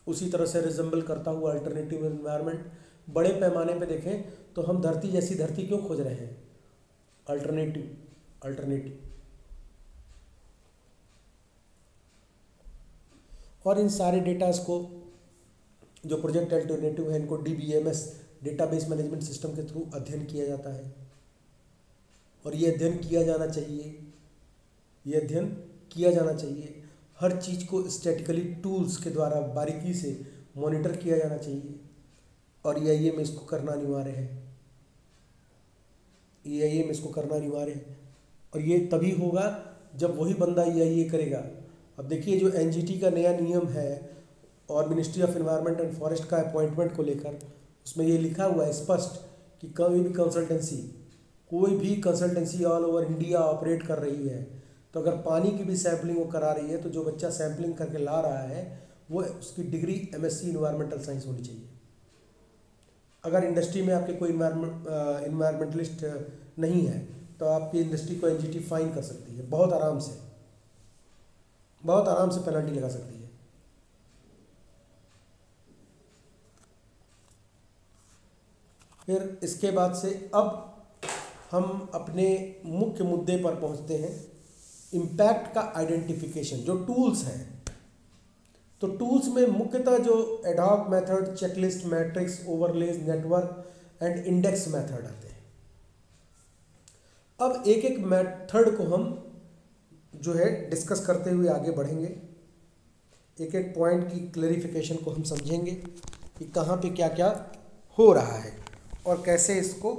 A: उसी तरह से रिजेंबल करता हुआ अल्टरनेटिव इन्वायरमेंट। बड़े पैमाने पे देखें तो हम धरती जैसी धरती क्यों खोज रहे हैं, अल्टरनेटिव। और इन सारे डेटास को जो प्रोजेक्ट अल्टरनेटिव है इनको DBMS डेटाबेस मैनेजमेंट सिस्टम के थ्रू अध्ययन किया जाता है और ये अध्ययन किया जाना चाहिए, ये अध्ययन किया जाना चाहिए। हर चीज़ को स्टैटिकली टूल्स के द्वारा बारीकी से मॉनिटर किया जाना चाहिए और EIA में इसको करना अनिवार्य है, EIA में इसको करना अनिवार्य है। और ये तभी होगा जब वही बंदा EIA करेगा। अब देखिए जो NGT का नया नियम है और ministry of environment and forest का अपॉइंटमेंट को लेकर, उसमें ये लिखा हुआ है स्पष्ट कि कोई भी consultancy all over India operate कर रही है तो अगर पानी की भी सैम्पलिंग वो करा रही है तो जो बच्चा सैम्पलिंग करके ला रहा है वो उसकी डिग्री MSc इन्वायरमेंटल साइंस होनी चाहिए। अगर इंडस्ट्री में आपके कोई इन्वायरमेंटलिस्ट नहीं है तो आपकी इंडस्ट्री को NGT फाइन कर सकती है, बहुत आराम से पेनल्टी लगा सकती है। फिर इसके बाद से अब हम अपने मुख्य मुद्दे पर पहुंचते हैं, इम्पैक्ट का आइडेंटिफिकेशन। जो टूल्स हैं, तो टूल्स में मुख्यतः जो ad hoc method, checklist, matrix, overlays, network and index method आते हैं। अब एक एक मेथड को हम जो है डिस्कस करते हुए आगे बढ़ेंगे। एक एक पॉइंट की क्लैरिफिकेशन को हम समझेंगे कि कहाँ पे क्या क्या हो रहा है और कैसे इसको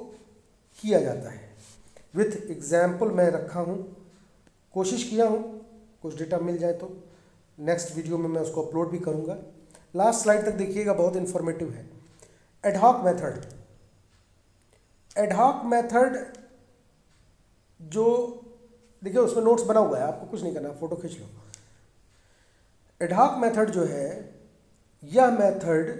A: किया जाता है। विथ एग्जाम्पल मैं रखा हूँ, कोशिश किया हूँ कुछ डेटा मिल जाए तो नेक्स्ट वीडियो में मैं उसको अपलोड भी करूँगा। लास्ट स्लाइड तक देखिएगा, बहुत इन्फॉर्मेटिव है। एडहॉक मेथड, एडहॉक मेथड जो देखिए उसमें नोट्स बना हुआ है, आपको कुछ नहीं करना, फोटो खींच लो। एडहॉक मेथड जो है, यह मेथड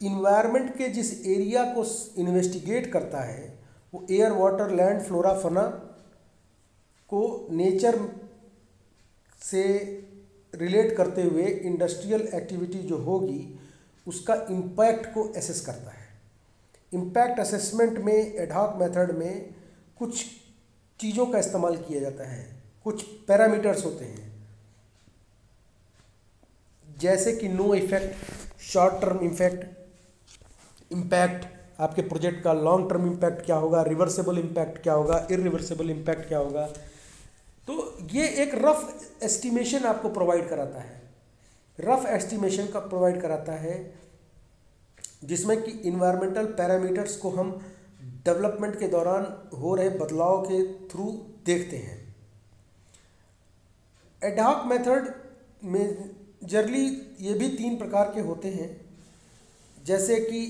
A: इन्वायरमेंट के जिस एरिया को इन्वेस्टिगेट करता है, वो एयर, वाटर, लैंड, फ्लोरा, फना को नेचर से रिलेट करते हुए इंडस्ट्रियल एक्टिविटी जो होगी उसका इम्पैक्ट को एसेस करता है। इम्पैक्ट असेसमेंट में एडहॉक मेथड में कुछ चीज़ों का इस्तेमाल किया जाता है, कुछ पैरामीटर्स होते हैं, जैसे कि no effect, short term impact, आपके प्रोजेक्ट का लॉन्ग टर्म इम्पैक्ट क्या होगा, रिवर्सेबल इम्पैक्ट क्या होगा, इरिवर्सेबल इम्पैक्ट क्या होगा। तो ये एक रफ एस्टिमेशन आपको प्रोवाइड कराता है, रफ एस्टिमेशन का प्रोवाइड कराता है, जिसमें कि इन्वायरमेंटल पैरामीटर्स को हम डेवलपमेंट के दौरान हो रहे बदलाव के थ्रू देखते हैं। एडहॉक मेथड में जनरली ये भी 3 प्रकार के होते हैं, जैसे कि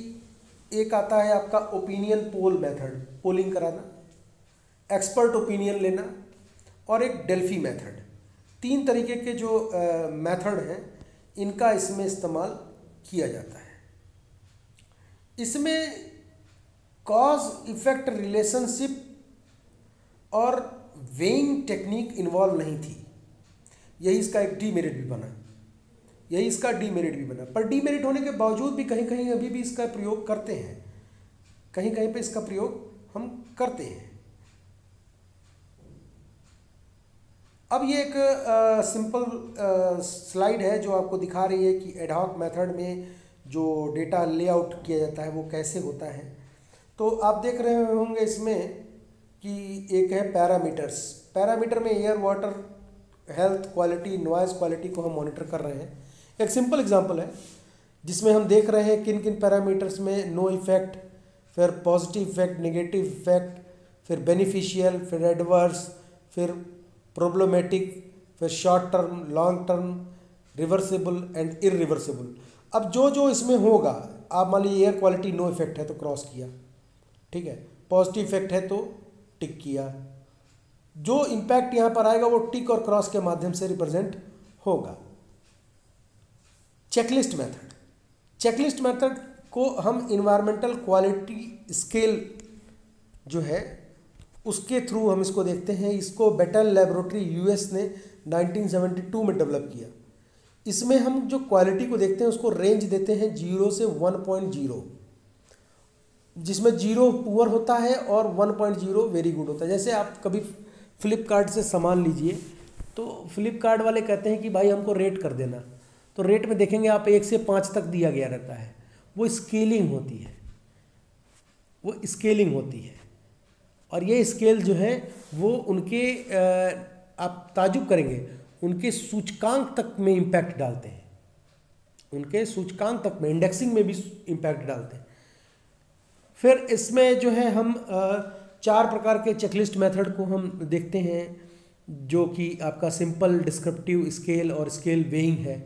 A: एक आता है आपका ओपिनियन पोल मेथड, पोलिंग कराना, एक्सपर्ट ओपिनियन लेना, और एक डेल्फी मेथड। 3 तरीके के जो मेथड हैं इनका इसमें इस्तेमाल किया जाता है। इसमें कॉज इफेक्ट रिलेशनशिप और वेइंग टेक्निक इन्वॉल्व नहीं थी, यही इसका एक डीमेरिट भी बना, यही इसका डीमेरिट भी बना। पर डीमेरिट होने के बावजूद भी कहीं कहीं अभी भी इसका प्रयोग करते हैं, कहीं कहीं पे इसका प्रयोग हम करते हैं। अब ये एक सिंपल स्लाइड है जो आपको दिखा रही है कि एडहॉक मेथड में जो डेटा लेआउट किया जाता है वो कैसे होता है। तो आप देख रहे होंगे इसमें कि एक है पैरामीटर्स, पैरामीटर में air, water, health, quality, noise quality को हम मॉनिटर कर रहे हैं। एक सिंपल एग्जांपल है जिसमें हम देख रहे हैं किन किन पैरामीटर्स में नो इफेक्ट, फिर पॉजिटिव इफेक्ट, नेगेटिव इफेक्ट, फिर बेनिफिशियल, फिर एडवर्स, फिर प्रॉब्लमेटिक, फिर short term, long term, reversible and irreversible. अब जो जो इसमें होगा, आप मान लीजिए एयर क्वालिटी नो इफेक्ट है तो क्रॉस किया, ठीक है, पॉजिटिव इफेक्ट है तो टिक किया, जो इम्पैक्ट यहाँ पर आएगा वो टिक और क्रॉस के माध्यम से रिप्रेजेंट होगा। चेकलिस्ट मेथड, चेकलिस्ट मेथड को हम इन्वायरमेंटल क्वालिटी स्केल जो है उसके थ्रू हम इसको देखते हैं। इसको बेटल लैबोरेटरी यूएस ने 1972 में डेवलप किया। इसमें हम जो क्वालिटी को देखते हैं उसको रेंज देते हैं 0 से 1.0, जिसमें 0 पुअर होता है और 1.0 वेरी गुड होता है। जैसे आप कभी फ्लिपकार्ट से सामान लीजिए तो फ्लिपकार्ट वाले कहते हैं कि भाई हमको रेट कर देना, तो रेट में देखेंगे आप 1 से 5 तक दिया गया रहता है। वो स्केलिंग होती है, वो स्केलिंग होती है, और ये स्केल जो है वो उनके आप ताजुब करेंगे उनके सूचकांक तक में इम्पैक्ट डालते हैं, उनके सूचकांक तक में इंडेक्सिंग में भी इम्पैक्ट डालते हैं। फिर इसमें जो है हम 4 प्रकार के चेकलिस्ट मेथड को हम देखते हैं, जो कि आपका सिंपल, डिस्क्रिप्टिव, स्केल और स्केल वेइंग है।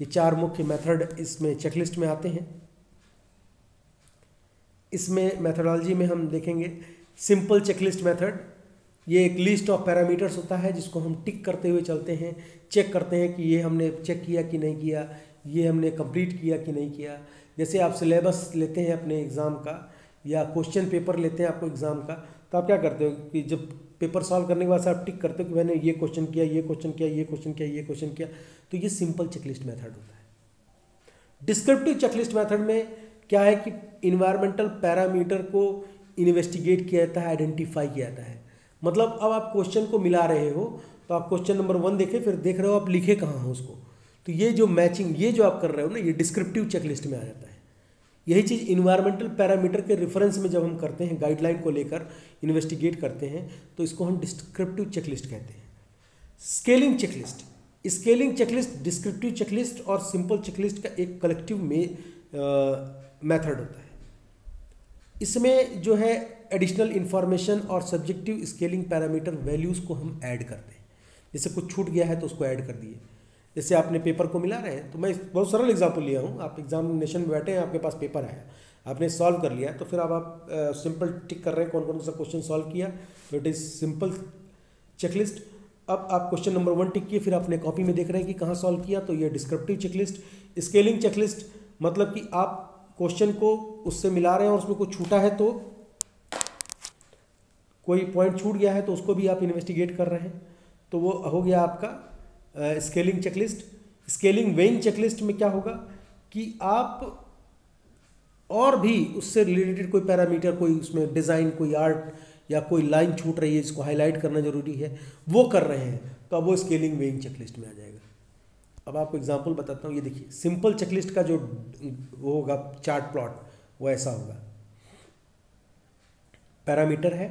A: ये 4 मुख्य मेथड इसमें चेकलिस्ट में आते हैं। इसमें मेथडोलॉजी में हम देखेंगे सिंपल चेकलिस्ट मेथड, ये एक लिस्ट ऑफ पैरामीटर्स होता है जिसको हम टिक करते हुए चलते हैं, चेक करते हैं कि ये हमने चेक किया कि नहीं किया, ये हमने कंप्लीट किया कि नहीं किया। जैसे आप सिलेबस लेते हैं अपने एग्ज़ाम का या क्वेश्चन पेपर लेते हैं आपको एग्ज़ाम का, तो आप क्या करते हो कि जब पेपर सॉल्व करने के बाद आप टिक करते हो कि मैंने ये क्वेश्चन किया, ये क्वेश्चन किया, ये क्वेश्चन किया, ये क्वेश्चन किया। तो ये सिंपल चेकलिस्ट मेथड होता है। डिस्क्रिप्टिव चेकलिस्ट मेथड में क्या है कि इन्वायरमेंटल पैरामीटर को इन्वेस्टिगेट किया जाता है, आइडेंटिफाई किया जाता है। मतलब अब आप क्वेश्चन को मिला रहे हो तो आप क्वेश्चन नंबर 1 देखें, फिर देख रहे हो आप लिखे कहाँ हो उसको, तो ये जो मैचिंग, ये जो आप कर रहे हो ना, ये डिस्क्रिप्टिव चेकलिस्ट में आ जाता है। यही चीज़ इन्वायरमेंटल पैरामीटर के रेफरेंस में जब हम करते हैं, गाइडलाइन को लेकर इन्वेस्टिगेट करते हैं, तो इसको हम डिस्क्रिप्टिव चेकलिस्ट कहते हैं। Scaling checklist, scaling checklist descriptive checklist और सिंपल चेकलिस्ट का एक कलेक्टिव में मेथड होता है। इसमें जो है एडिशनल इंफॉर्मेशन और सब्जेक्टिव स्केलिंग पैरामीटर वैल्यूज़ को हम ऐड करते हैं। जैसे कुछ छूट गया है तो उसको ऐड कर दिए। जैसे आपने पेपर को मिला रहे हैं, तो मैं बहुत सरल एग्जांपल लिया हूँ। आप एग्जामिनेशन में बैठे हैं, आपके पास पेपर आया, आपने सॉल्व कर लिया, तो फिर अब आप सिंपल टिक कर रहे हैं कौन कौन सा क्वेश्चन सॉल्व किया, तो इट इज़ सिंपल चेकलिस्ट। अब आप क्वेश्चन नंबर 1 टिक किए, फिर अपने कॉपी में देख रहे हैं कि कहाँ सॉल्व किया, तो ये डिस्क्रिप्टिव चेकलिस्ट। स्केलिंग चेकलिस्ट मतलब कि आप क्वेश्चन को उससे मिला रहे हैं और उसमें कुछ छूटा है, तो कोई पॉइंट छूट गया है तो उसको भी आप इन्वेस्टिगेट कर रहे हैं, तो वो हो गया आपका scaling checklist. Scaling weighing checklist में क्या होगा कि आप और भी उससे रिलेटेड कोई पैरामीटर, कोई उसमें डिज़ाइन, कोई आर्ट या कोई लाइन छूट रही है जिसको हाईलाइट करना जरूरी है, वो कर रहे हैं, तो अब वो स्केलिंग वेइंग चेकलिस्ट में आ जाएगा। अब आपको एग्जांपल बताता हूँ। ये देखिए, सिंपल चेकलिस्ट का जो वो होगा चार्ट प्लॉट, वो ऐसा होगा। पैरामीटर है,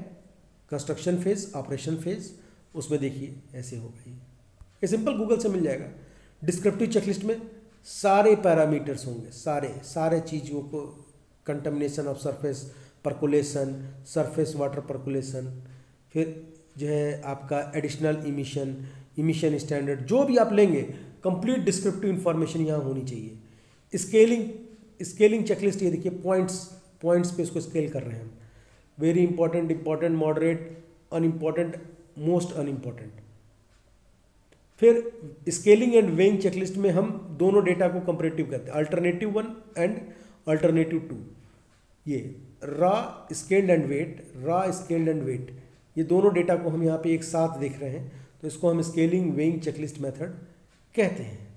A: कंस्ट्रक्शन फेज, ऑपरेशन फेज, उसमें देखिए ऐसे होगा। ये सिंपल गूगल से मिल जाएगा। डिस्क्रिप्टिव चेकलिस्ट में सारे पैरामीटर्स होंगे, सारे चीज़ों को, contamination of surface, percolation, surface water percolation, फिर जो है आपका एडिशनल इमिशन स्टैंडर्ड, जो भी आप लेंगे कंप्लीट डिस्क्रिप्टिव इन्फॉर्मेशन यहाँ होनी चाहिए। स्केलिंग चेकलिस्ट, ये देखिए पॉइंट्स पे इसको स्केल कर रहे हैं हम। Very important, important, moderate, unimportant, most unimportant. फिर स्केलिंग एंड वेइंग चेकलिस्ट में हम दोनों डेटा को कंपैरेटिव करते हैं, अल्टरनेटिव 1 एंड अल्टरनेटिव 2। ये रॉ स्केल्ड एंड वेट, ये दोनों डेटा को हम यहाँ पे एक साथ देख रहे हैं, तो इसको हम स्केलिंग वेइंग चेकलिस्ट मेथड कहते हैं।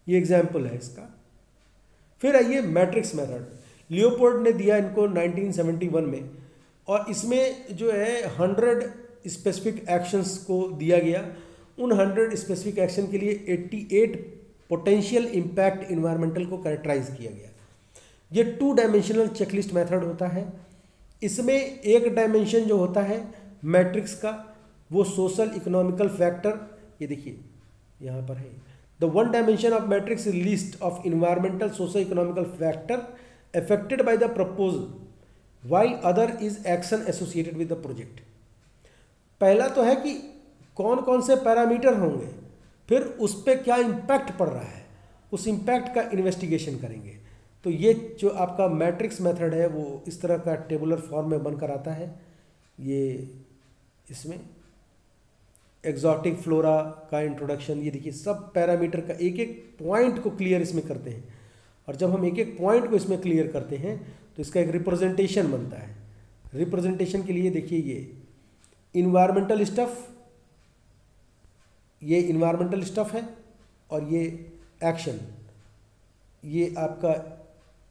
A: ये एग्जाम्पल है इसका। फिर आइए मैट्रिक्स मेथड। लियोपोल्ड ने दिया इनको 1971 में, और इसमें जो है 100 स्पेसिफिक एक्शंस को दिया गया। उन 100 स्पेसिफिक एक्शन के लिए 88 पोटेंशियल इम्पैक्ट इन्वायरमेंटल को कैरेक्टराइज किया गया। ये 2 डायमेंशनल चेकलिस्ट मेथड होता है। इसमें एक डायमेंशन जो होता है मैट्रिक्स का, वो सोशल इकोनॉमिकल फैक्टर, ये देखिए यहाँ पर है। The 1 dimension of matrix is list of environmental social economical factor affected by the proposal while other is action associated with the project। पहला तो है कि कौन कौन से पैरामीटर होंगे, फिर उस पर क्या इम्पैक्ट पड़ रहा है, उस इम्पैक्ट का इन्वेस्टिगेशन करेंगे। तो ये जो आपका मैट्रिक्स मेथड है वो इस तरह का टेबुलर फॉर्म में बनकर आता है। ये इसमें एक्सोटिक फ्लोरा का इंट्रोडक्शन, ये देखिए सब पैरामीटर का एक एक पॉइंट को क्लियर इसमें करते हैं, और जब हम एक एक पॉइंट को इसमें क्लियर करते हैं तो इसका एक रिप्रेजेंटेशन बनता है। रिप्रेजेंटेशन के लिए देखिए ये इन्वायरमेंटल स्टफ है, और ये एक्शन, ये आपका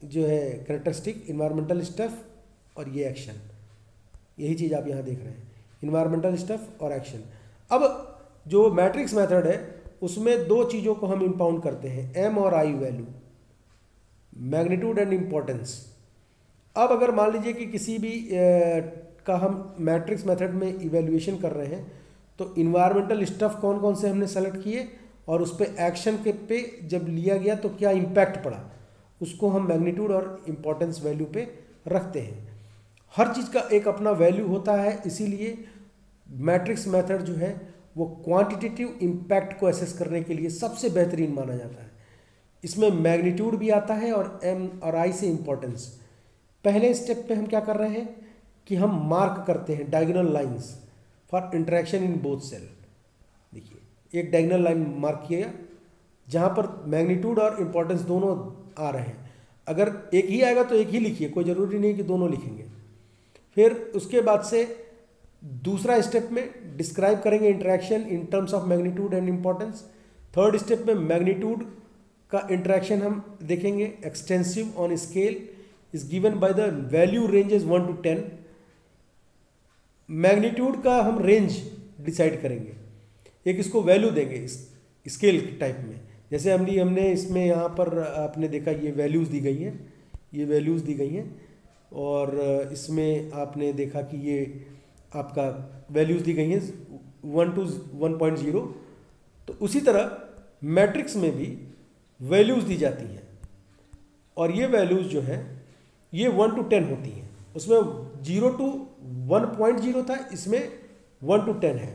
A: जो है कैरेक्टरिस्टिक इन्वायरमेंटल स्टफ और ये एक्शन, यही चीज़ आप यहाँ देख रहे हैं, इन्वायरमेंटल स्टफ और एक्शन। अब जो मैट्रिक्स मेथड है उसमें 2 चीज़ों को हम इंपाउंड करते हैं, एम और I value, magnitude and importance. अब अगर मान लीजिए कि किसी भी का हम मैट्रिक्स मेथड में इवैल्यूएशन कर रहे हैं, तो इन्वायरमेंटल स्टफ कौन कौन से हमने सेलेक्ट किए, और उस पर एक्शन के पे जब लिया गया तो क्या इम्पैक्ट पड़ा, उसको हम मैग्नीट्यूड और इम्पोर्टेंस वैल्यू पे रखते हैं। हर चीज़ का एक अपना वैल्यू होता है, इसीलिए मैट्रिक्स मेथड जो है वो क्वांटिटेटिव इम्पैक्ट को एसेस करने के लिए सबसे बेहतरीन माना जाता है। इसमें मैग्नीट्यूड भी आता है और एम और आई से इम्पोर्टेंस। पहले स्टेप पे हम क्या कर रहे हैं कि हम मार्क करते हैं diagonal lines for interaction in both cell. देखिए एक डायगोनल लाइन मार्क किया जहाँ पर मैग्नीट्यूड और इम्पोर्टेंस दोनों आ रहे हैं। अगर एक ही आएगा तो एक ही लिखिए, कोई ज़रूरी नहीं कि दोनों लिखेंगे। फिर उसके बाद से दूसरा स्टेप में डिस्क्राइब करेंगे interaction in terms of magnitude and importance. Third step में मैग्नीट्यूड का इंटरेक्शन हम देखेंगे, extensive on scale is given by the value ranges 1 to 10। Magnitude का हम रेंज डिसाइड करेंगे, एक इसको वैल्यू देंगे स्केल टाइप में। जैसे हमने इसमें यहाँ पर आपने देखा ये वैल्यूज़ दी गई हैं, ये वैल्यूज़ दी गई हैं, और इसमें आपने देखा कि ये आपका वैल्यूज़ दी गई हैं 1 to 1.0, तो उसी तरह मैट्रिक्स में भी वैल्यूज़ दी जाती हैं और ये वैल्यूज़ जो हैं ये 1 to 10 होती हैं। उसमें 0 to 1.0 था, इसमें 1 to 10 है।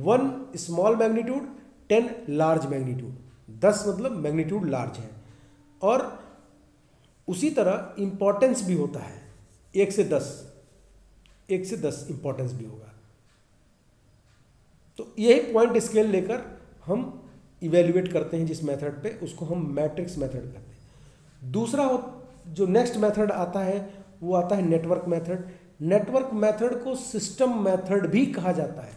A: 1 स्मॉल मैग्नीट्यूड, 10 लार्ज मैग्नीट्यूड, 10 मतलब मैग्नीट्यूड लार्ज है। और उसी तरह इम्पोर्टेंस भी होता है, 1 से 10 इम्पोर्टेंस भी होगा। तो यही पॉइंट स्केल लेकर हम इवेल्युएट करते हैं जिस मेथड पे, उसको हम मैट्रिक्स मेथड कहते हैं। दूसरा जो नेक्स्ट मेथड आता है वो आता है नेटवर्क मेथड। नेटवर्क मेथड को सिस्टम मेथड भी कहा जाता है।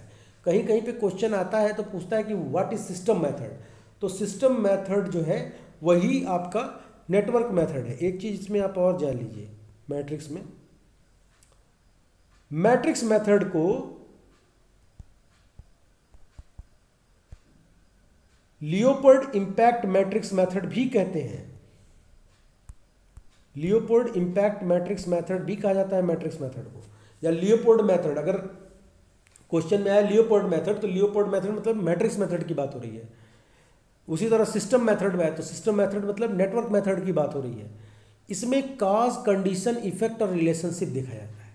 A: कहीं कहीं पे क्वेश्चन आता है तो पूछता है कि व्हाट इज सिस्टम मेथड। तो सिस्टम मेथड जो है वही आपका नेटवर्क मेथड है। एक चीज इसमें आप और जान लीजिए, मैट्रिक्स में मैट्रिक्स मेथड को लियोपोल्ड इंपैक्ट मैट्रिक्स मेथड भी कहते हैं। लियोपोल्ड इंपैक्ट मैट्रिक्स मेथड भी कहा जाता है मैट्रिक्स मेथड को, या लियोपोल्ड मेथड। अगर क्वेश्चन में आया लियोपोल्ड मेथड तो लियोपोल्ड मेथड मतलब मैट्रिक्स मेथड की बात हो रही है। उसी तरह सिस्टम मेथड में है तो सिस्टम मेथड मतलब नेटवर्क मेथड की बात हो रही है। इसमें कॉज, कंडीशन, इफेक्ट और रिलेशनशिप देखा जाता है।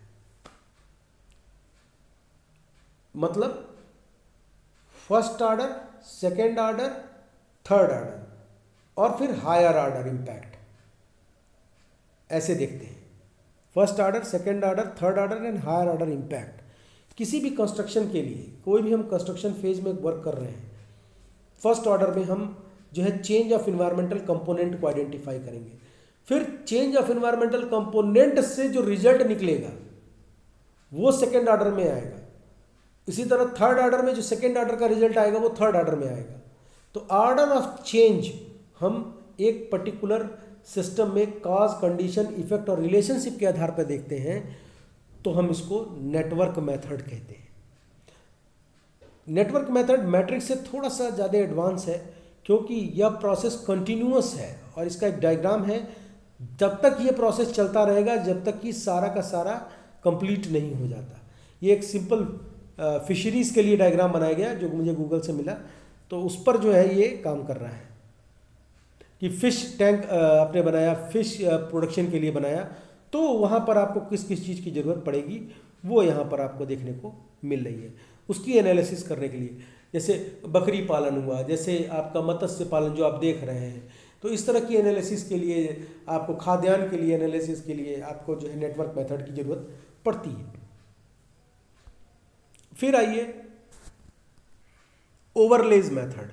A: मतलब first order, second order, third order और फिर हायर ऑर्डर इंपैक्ट, ऐसे देखते हैं। First order, second order, third order and higher order impact. किसी भी कंस्ट्रक्शन के लिए, कोई भी हम कंस्ट्रक्शन फेज में वर्क कर रहे हैं, फर्स्ट ऑर्डर में हम जो है चेंज ऑफ इन्वायरमेंटल कंपोनेंट को आइडेंटिफाई करेंगे। फिर चेंज ऑफ इन्वायरमेंटल कंपोनेंट से जो रिजल्ट निकलेगा वो सेकेंड ऑर्डर में आएगा। इसी तरह थर्ड ऑर्डर में जो सेकेंड ऑर्डर का रिजल्ट आएगा वो थर्ड ऑर्डर में आएगा। तो ऑर्डर ऑफ चेंज हम एक पर्टिकुलर सिस्टम में कॉज, कंडीशन, इफेक्ट और रिलेशनशिप के आधार पर देखते हैं, तो हम इसको नेटवर्क मेथड कहते हैं। नेटवर्क मेथड मैट्रिक्स से थोड़ा सा ज़्यादा एडवांस है क्योंकि यह प्रोसेस कंटिन्यूअस है और इसका एक डायग्राम है। जब तक ये प्रोसेस चलता रहेगा जब तक कि सारा का सारा कंप्लीट नहीं हो जाता। ये एक सिंपल फिशरीज़ के लिए डायग्राम बनाया गया जो मुझे गूगल से मिला, तो उस पर जो है ये काम कर रहा है कि फ़िश टैंक आपने बनाया, फ़िश प्रोडक्शन के लिए बनाया, तो वहाँ पर आपको किस किस चीज़ की ज़रूरत पड़ेगी वो यहाँ पर आपको देखने को मिल रही है। उसकी एनालिसिस करने के लिए, जैसे बकरी पालन हुआ, जैसे आपका मत्स्य पालन जो आप देख रहे हैं, तो इस तरह की एनालिसिस के लिए, आपको खाद्यान्न के लिए एनालिसिस के लिए आपको जो है नेटवर्क मेथड की ज़रूरत पड़ती है। फिर आइए ओवरलेज मेथड।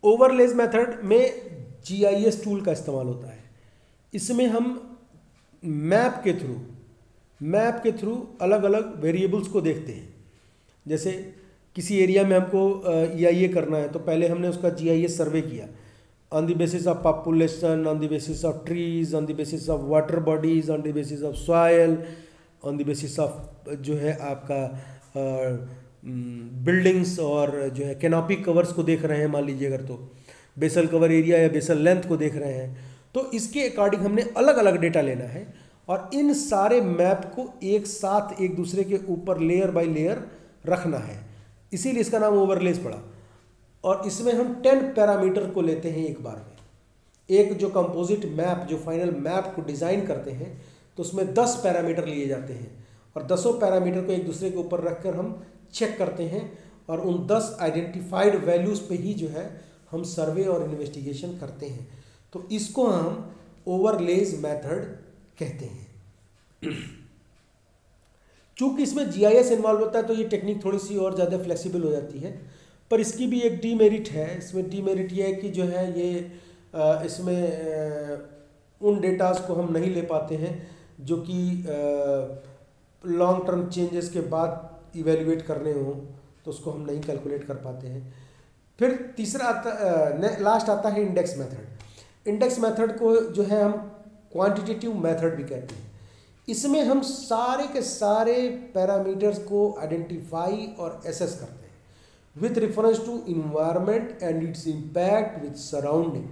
A: ओवरलेज मेथड में GIS टूल का इस्तेमाल होता है। इसमें हम मैप के थ्रू अलग अलग वेरिएबल्स को देखते हैं। जैसे किसी एरिया में हमको EIA करना है तो पहले हमने उसका GIS सर्वे किया on the basis of population, on the basis of trees, on the basis of water bodies, on the basis of soil, on the basis of जो है आपका बिल्डिंग्स और जो है कैनोपी कवर्स को देख रहे हैं, मान लीजिए अगर तो बेसल कवर एरिया या बेसल लेंथ को देख रहे हैं, तो इसके अकॉर्डिंग हमने अलग अलग डेटा लेना है और इन सारे मैप को एक साथ एक दूसरे के ऊपर लेयर बाय लेयर रखना है, इसीलिए इसका नाम ओवरलेज पड़ा। और इसमें हम 10 पैरामीटर को लेते हैं एक बार में। एक जो कंपोजिट मैप, जो फाइनल मैप को डिज़ाइन करते हैं, तो उसमें 10 पैरामीटर लिए जाते हैं और 10 पैरामीटर को एक दूसरे के ऊपर रखकर हम चेक करते हैं और उन 10 आइडेंटिफाइड वैल्यूज़ पे ही जो है हम सर्वे और इन्वेस्टिगेशन करते हैं। तो इसको हम ओवरलेज मेथड कहते हैं। चूँकि इसमें GIS इन्वॉल्व होता है तो ये टेक्निक थोड़ी सी और ज़्यादा फ्लेक्सिबल हो जाती है, पर इसकी भी एक डीमेरिट है। इसमें डीमेरिट ये है कि जो है ये इसमें उन डेटास को हम नहीं ले पाते हैं जो कि लॉन्ग टर्म चेंजेस के बाद इवेल्युएट करने हों, तो उसको हम नहीं कैलकुलेट कर पाते हैं। फिर तीसरा लास्ट आता है इंडेक्स मेथड। इंडेक्स मेथड को जो है हम क्वांटिटेटिव मेथड भी कहते हैं। इसमें हम सारे के सारे पैरामीटर्स को आइडेंटिफाई और एसेस करते हैं with reference to environment and its impact with surrounding,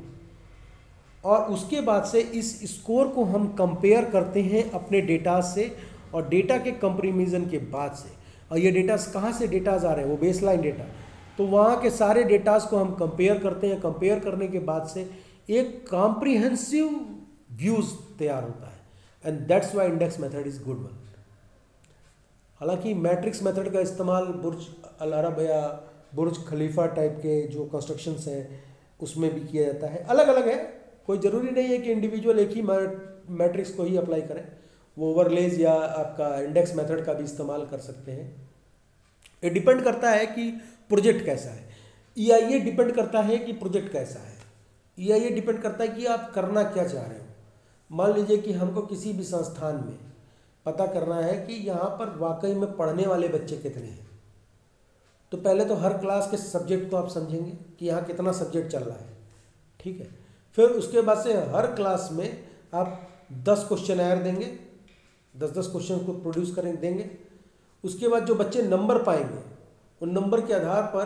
A: और उसके बाद से इस स्कोर को हम कंपेयर करते हैं अपने डेटा से और डेटा के कंपैरिजन के बाद से। और ये डेटा कहाँ से डेटाज आ रहे हैं, वो बेसलाइन डेटा। तो वहाँ के सारे डेटास को हम कंपेयर करते हैं। कंपेयर करने के बाद से एक कॉम्प्रिहेंसिव व्यूज़ तैयार होता है, and that's why index method is good one. हालांकि मैट्रिक्स मेथड का इस्तेमाल बुर्ज अल अरब या बुर्ज खलीफा टाइप के जो कंस्ट्रक्शंस हैं उसमें भी किया जाता है। अलग अलग है, कोई ज़रूरी नहीं है कि इंडिविजुअल एक ही मैट्रिक्स को ही अप्लाई करें। वो ओवरलेज या आपका इंडेक्स मेथड का भी इस्तेमाल कर सकते हैं। ये डिपेंड करता है कि प्रोजेक्ट कैसा है। EIA डिपेंड करता है कि प्रोजेक्ट कैसा है। EIA डिपेंड करता है कि आप करना क्या चाह रहे हो। मान लीजिए कि हमको किसी भी संस्थान में पता करना है कि यहाँ पर वाकई में पढ़ने वाले बच्चे कितने हैं, तो पहले तो हर क्लास के सब्जेक्ट को आप समझेंगे कि यहाँ कितना सब्जेक्ट चल रहा है, ठीक है। फिर उसके बाद से हर क्लास में आप 10 क्वेश्चनर देंगे, 10-10 क्वेश्चन को प्रोड्यूस करें देंगे। उसके बाद जो बच्चे नंबर पाएंगे उन नंबर के आधार पर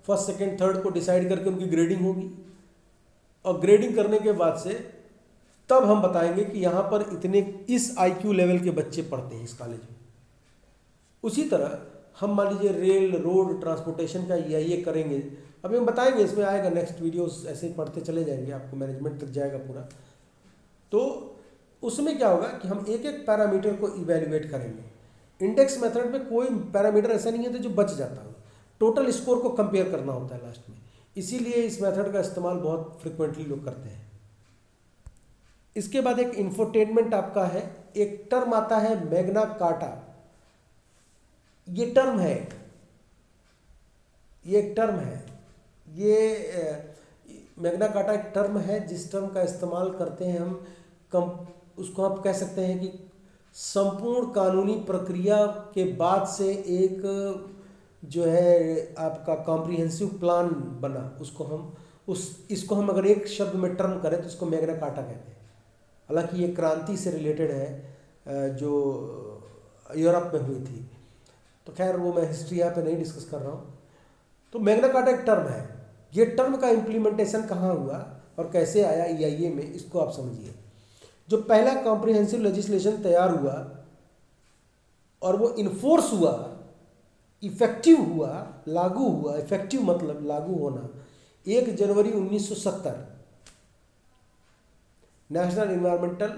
A: फर्स्ट सेकंड थर्ड को डिसाइड करके उनकी ग्रेडिंग होगी, और ग्रेडिंग करने के बाद से तब हम बताएंगे कि यहाँ पर इतने इस IQ लेवल के बच्चे पढ़ते हैं इस कॉलेज में। उसी तरह हम मान लीजिए रेल रोड ट्रांसपोर्टेशन का EIA करेंगे, अभी हम बताएंगे, इसमें आएगा नेक्स्ट वीडियोस, ऐसे ही पढ़ते चले जाएंगे, आपको मैनेजमेंट तक जाएगा पूरा। तो उसमें क्या होगा कि हम एक एक पैरामीटर को इवेल्युएट करेंगे। इंडेक्स मेथड में कोई पैरामीटर ऐसा नहीं है तो जो बच जाता हो, टोटल स्कोर को कंपेयर करना होता है लास्ट में। इसीलिए इस मेथड का इस्तेमाल बहुत फ्रिक्वेंटली लोग करते हैं। इसके बाद एक इंफोटेनमेंट आपका है, एक टर्म आता है मैग्ना कार्टा। ये टर्म है, ये एक टर्म है, ये मैग्ना कार्टा एक टर्म है जिस टर्म का इस्तेमाल करते हैं हम उसको आप कह सकते हैं कि संपूर्ण कानूनी प्रक्रिया के बाद से एक जो है आपका कॉम्प्रिहेंसिव प्लान बना, उसको हम इसको हम अगर एक शब्द में टर्म करें तो इसको मैग्ना कार्टा कहते हैं। हालांकि ये क्रांति से रिलेटेड है जो यूरोप में हुई थी, तो खैर वो मैं हिस्ट्री यहाँ पे नहीं डिस्कस कर रहा हूँ। तो मैग्ना कार्टा एक टर्म है, ये टर्म का इम्प्लीमेंटेशन कहाँ हुआ और कैसे आया EIA में, इसको आप समझिए। जो पहला कॉम्प्रिहेंसिव लेजिस्लेशन तैयार हुआ और वो इन्फोर्स हुआ, इफेक्टिव हुआ, लागू हुआ, इफेक्टिव मतलब लागू होना 1 जनवरी 1970, नेशनल इन्वायरमेंटल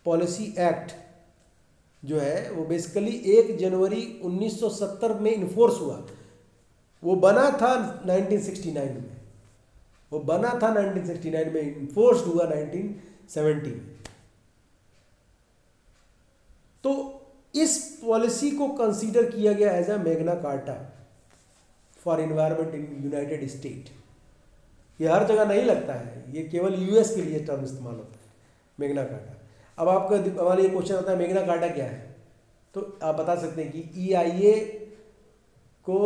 A: पॉलिसी एक्ट जो है वो बेसिकली 1 जनवरी 1970 में इन्फोर्स हुआ। वो बना था 1969 में, वो बना था 1969 में, इन्फोर्स हुआ 1970 में। तो इस पॉलिसी को कंसीडर किया गया as a Magna Carta for environment in United State. ये हर जगह नहीं लगता है, ये केवल US के लिए टर्म इस्तेमाल होता है मैग्ना कार्टा। अब आपका हमारे ये क्वेश्चन आता है मैग्ना कार्टा क्या है, तो आप बता सकते हैं कि EIA को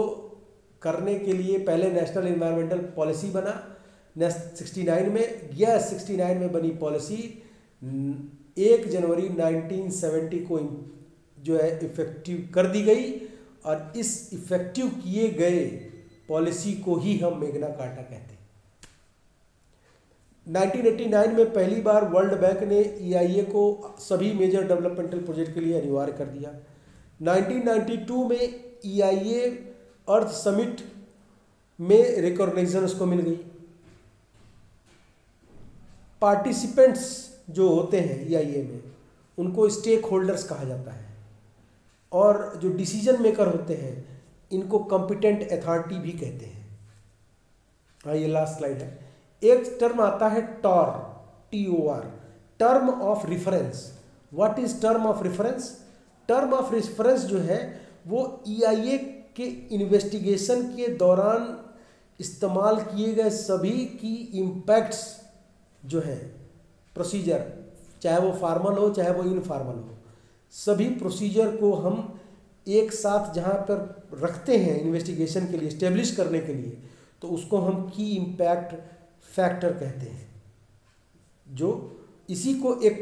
A: करने के लिए पहले नेशनल इन्वायरमेंटल पॉलिसी बना 69 में, यह 69 में बनी पॉलिसी 1 जनवरी 1970 को जो है इफेक्टिव कर दी गई, और इस इफेक्टिव किए गए पॉलिसी को ही हम मैग्ना कार्टा कहते हैं। 1989 में पहली बार वर्ल्ड बैंक ने EIA को सभी मेजर डेवलपमेंटल प्रोजेक्ट के लिए अनिवार्य कर दिया। 1992 में EIA अर्थ समिट में रिकॉग्निशन उसको मिल गई। पार्टिसिपेंट्स जो होते हैं EIA में उनको स्टेक होल्डर्स कहा जाता है, और जो डिसीजन मेकर होते हैं इनको कॉम्पिटेंट अथॉरिटी भी कहते हैं। हाँ, ये लास्ट स्लाइड है। एक टर्म आता है TOR, term of reference. What is term of reference? Term of reference जो है वो EIA के इन्वेस्टिगेशन के दौरान इस्तेमाल किए गए सभी की इम्पैक्ट्स जो है प्रोसीजर, चाहे वो फॉर्मल हो चाहे वो इनफॉर्मल हो, सभी प्रोसीजर को हम एक साथ जहाँ पर रखते हैं इन्वेस्टिगेशन के लिए, इस्टेब्लिश करने के लिए, तो उसको हम की इम्पैक्ट फैक्टर कहते हैं। जो इसी को एक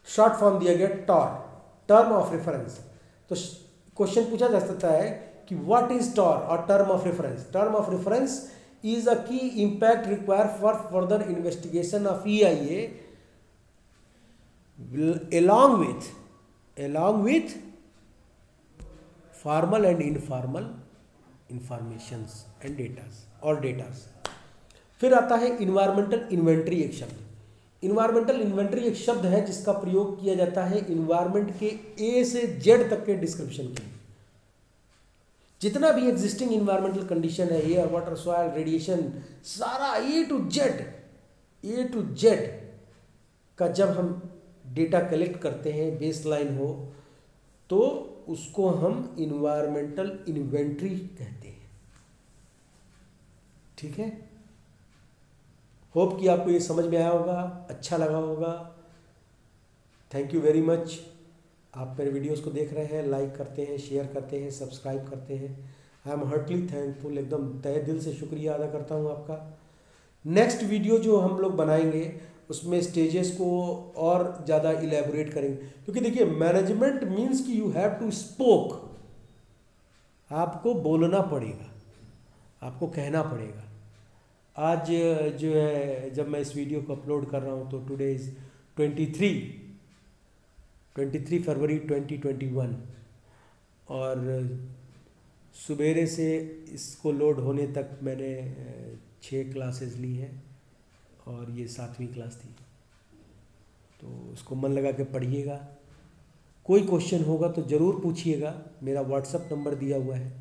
A: शॉर्ट फॉर्म दिया गया TOR, टर्म ऑफ रेफरेंस। तो क्वेश्चन पूछा जा सकता है कि व्हाट इज TOR और term of reference? Term of reference is a key impact required for further investigation of EIA along with formal and informal informations and datas और datas. फिर आता है इन्वायरमेंटल इन्वेंट्री। एक शब्द इन्वायरमेंटल इन्वेंट्री एक शब्द है जिसका प्रयोग किया जाता है इन्वायरमेंट के ए से जेड तक के डिस्क्रिप्शन के लिए। जितना भी एग्जिस्टिंग इन्वायरमेंटल कंडीशन है, एयर, वाटर, सॉइल, रेडिएशन, सारा ए टू जेड का जब हम डेटा कलेक्ट करते हैं, बेसलाइन हो, तो उसको हम इन्वायरमेंटल इन्वेंट्री कहते हैं। ठीक है, होप कि आपको ये समझ में आया होगा, अच्छा लगा होगा। Thank you very much. आप मेरे वीडियोस को देख रहे हैं, लाइक करते हैं, शेयर करते हैं, सब्सक्राइब करते हैं। आई एम हार्टली थैंकफुल, एकदम तहे दिल से शुक्रिया अदा करता हूँ आपका। नेक्स्ट वीडियो जो हम लोग बनाएंगे उसमें स्टेजेस को और ज़्यादा इलेबोरेट करेंगे, क्योंकि देखिए मैनेजमेंट मीन्स कि यू हैव टू स्पोक, आपको बोलना पड़ेगा, आपको कहना पड़ेगा। आज जो है जब मैं इस वीडियो को अपलोड कर रहा हूँ तो टुडे इज़ 23 फरवरी 2021 और सुबेरे से इसको लोड होने तक मैंने 6 क्लासेस ली हैं और ये 7वीं क्लास थी। तो उसको मन लगा के पढ़िएगा। कोई क्वेश्चन होगा तो ज़रूर पूछिएगा, मेरा व्हाट्सएप नंबर दिया हुआ है।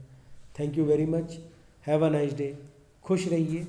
A: Thank you very much, have a nice day, खुश रहिए।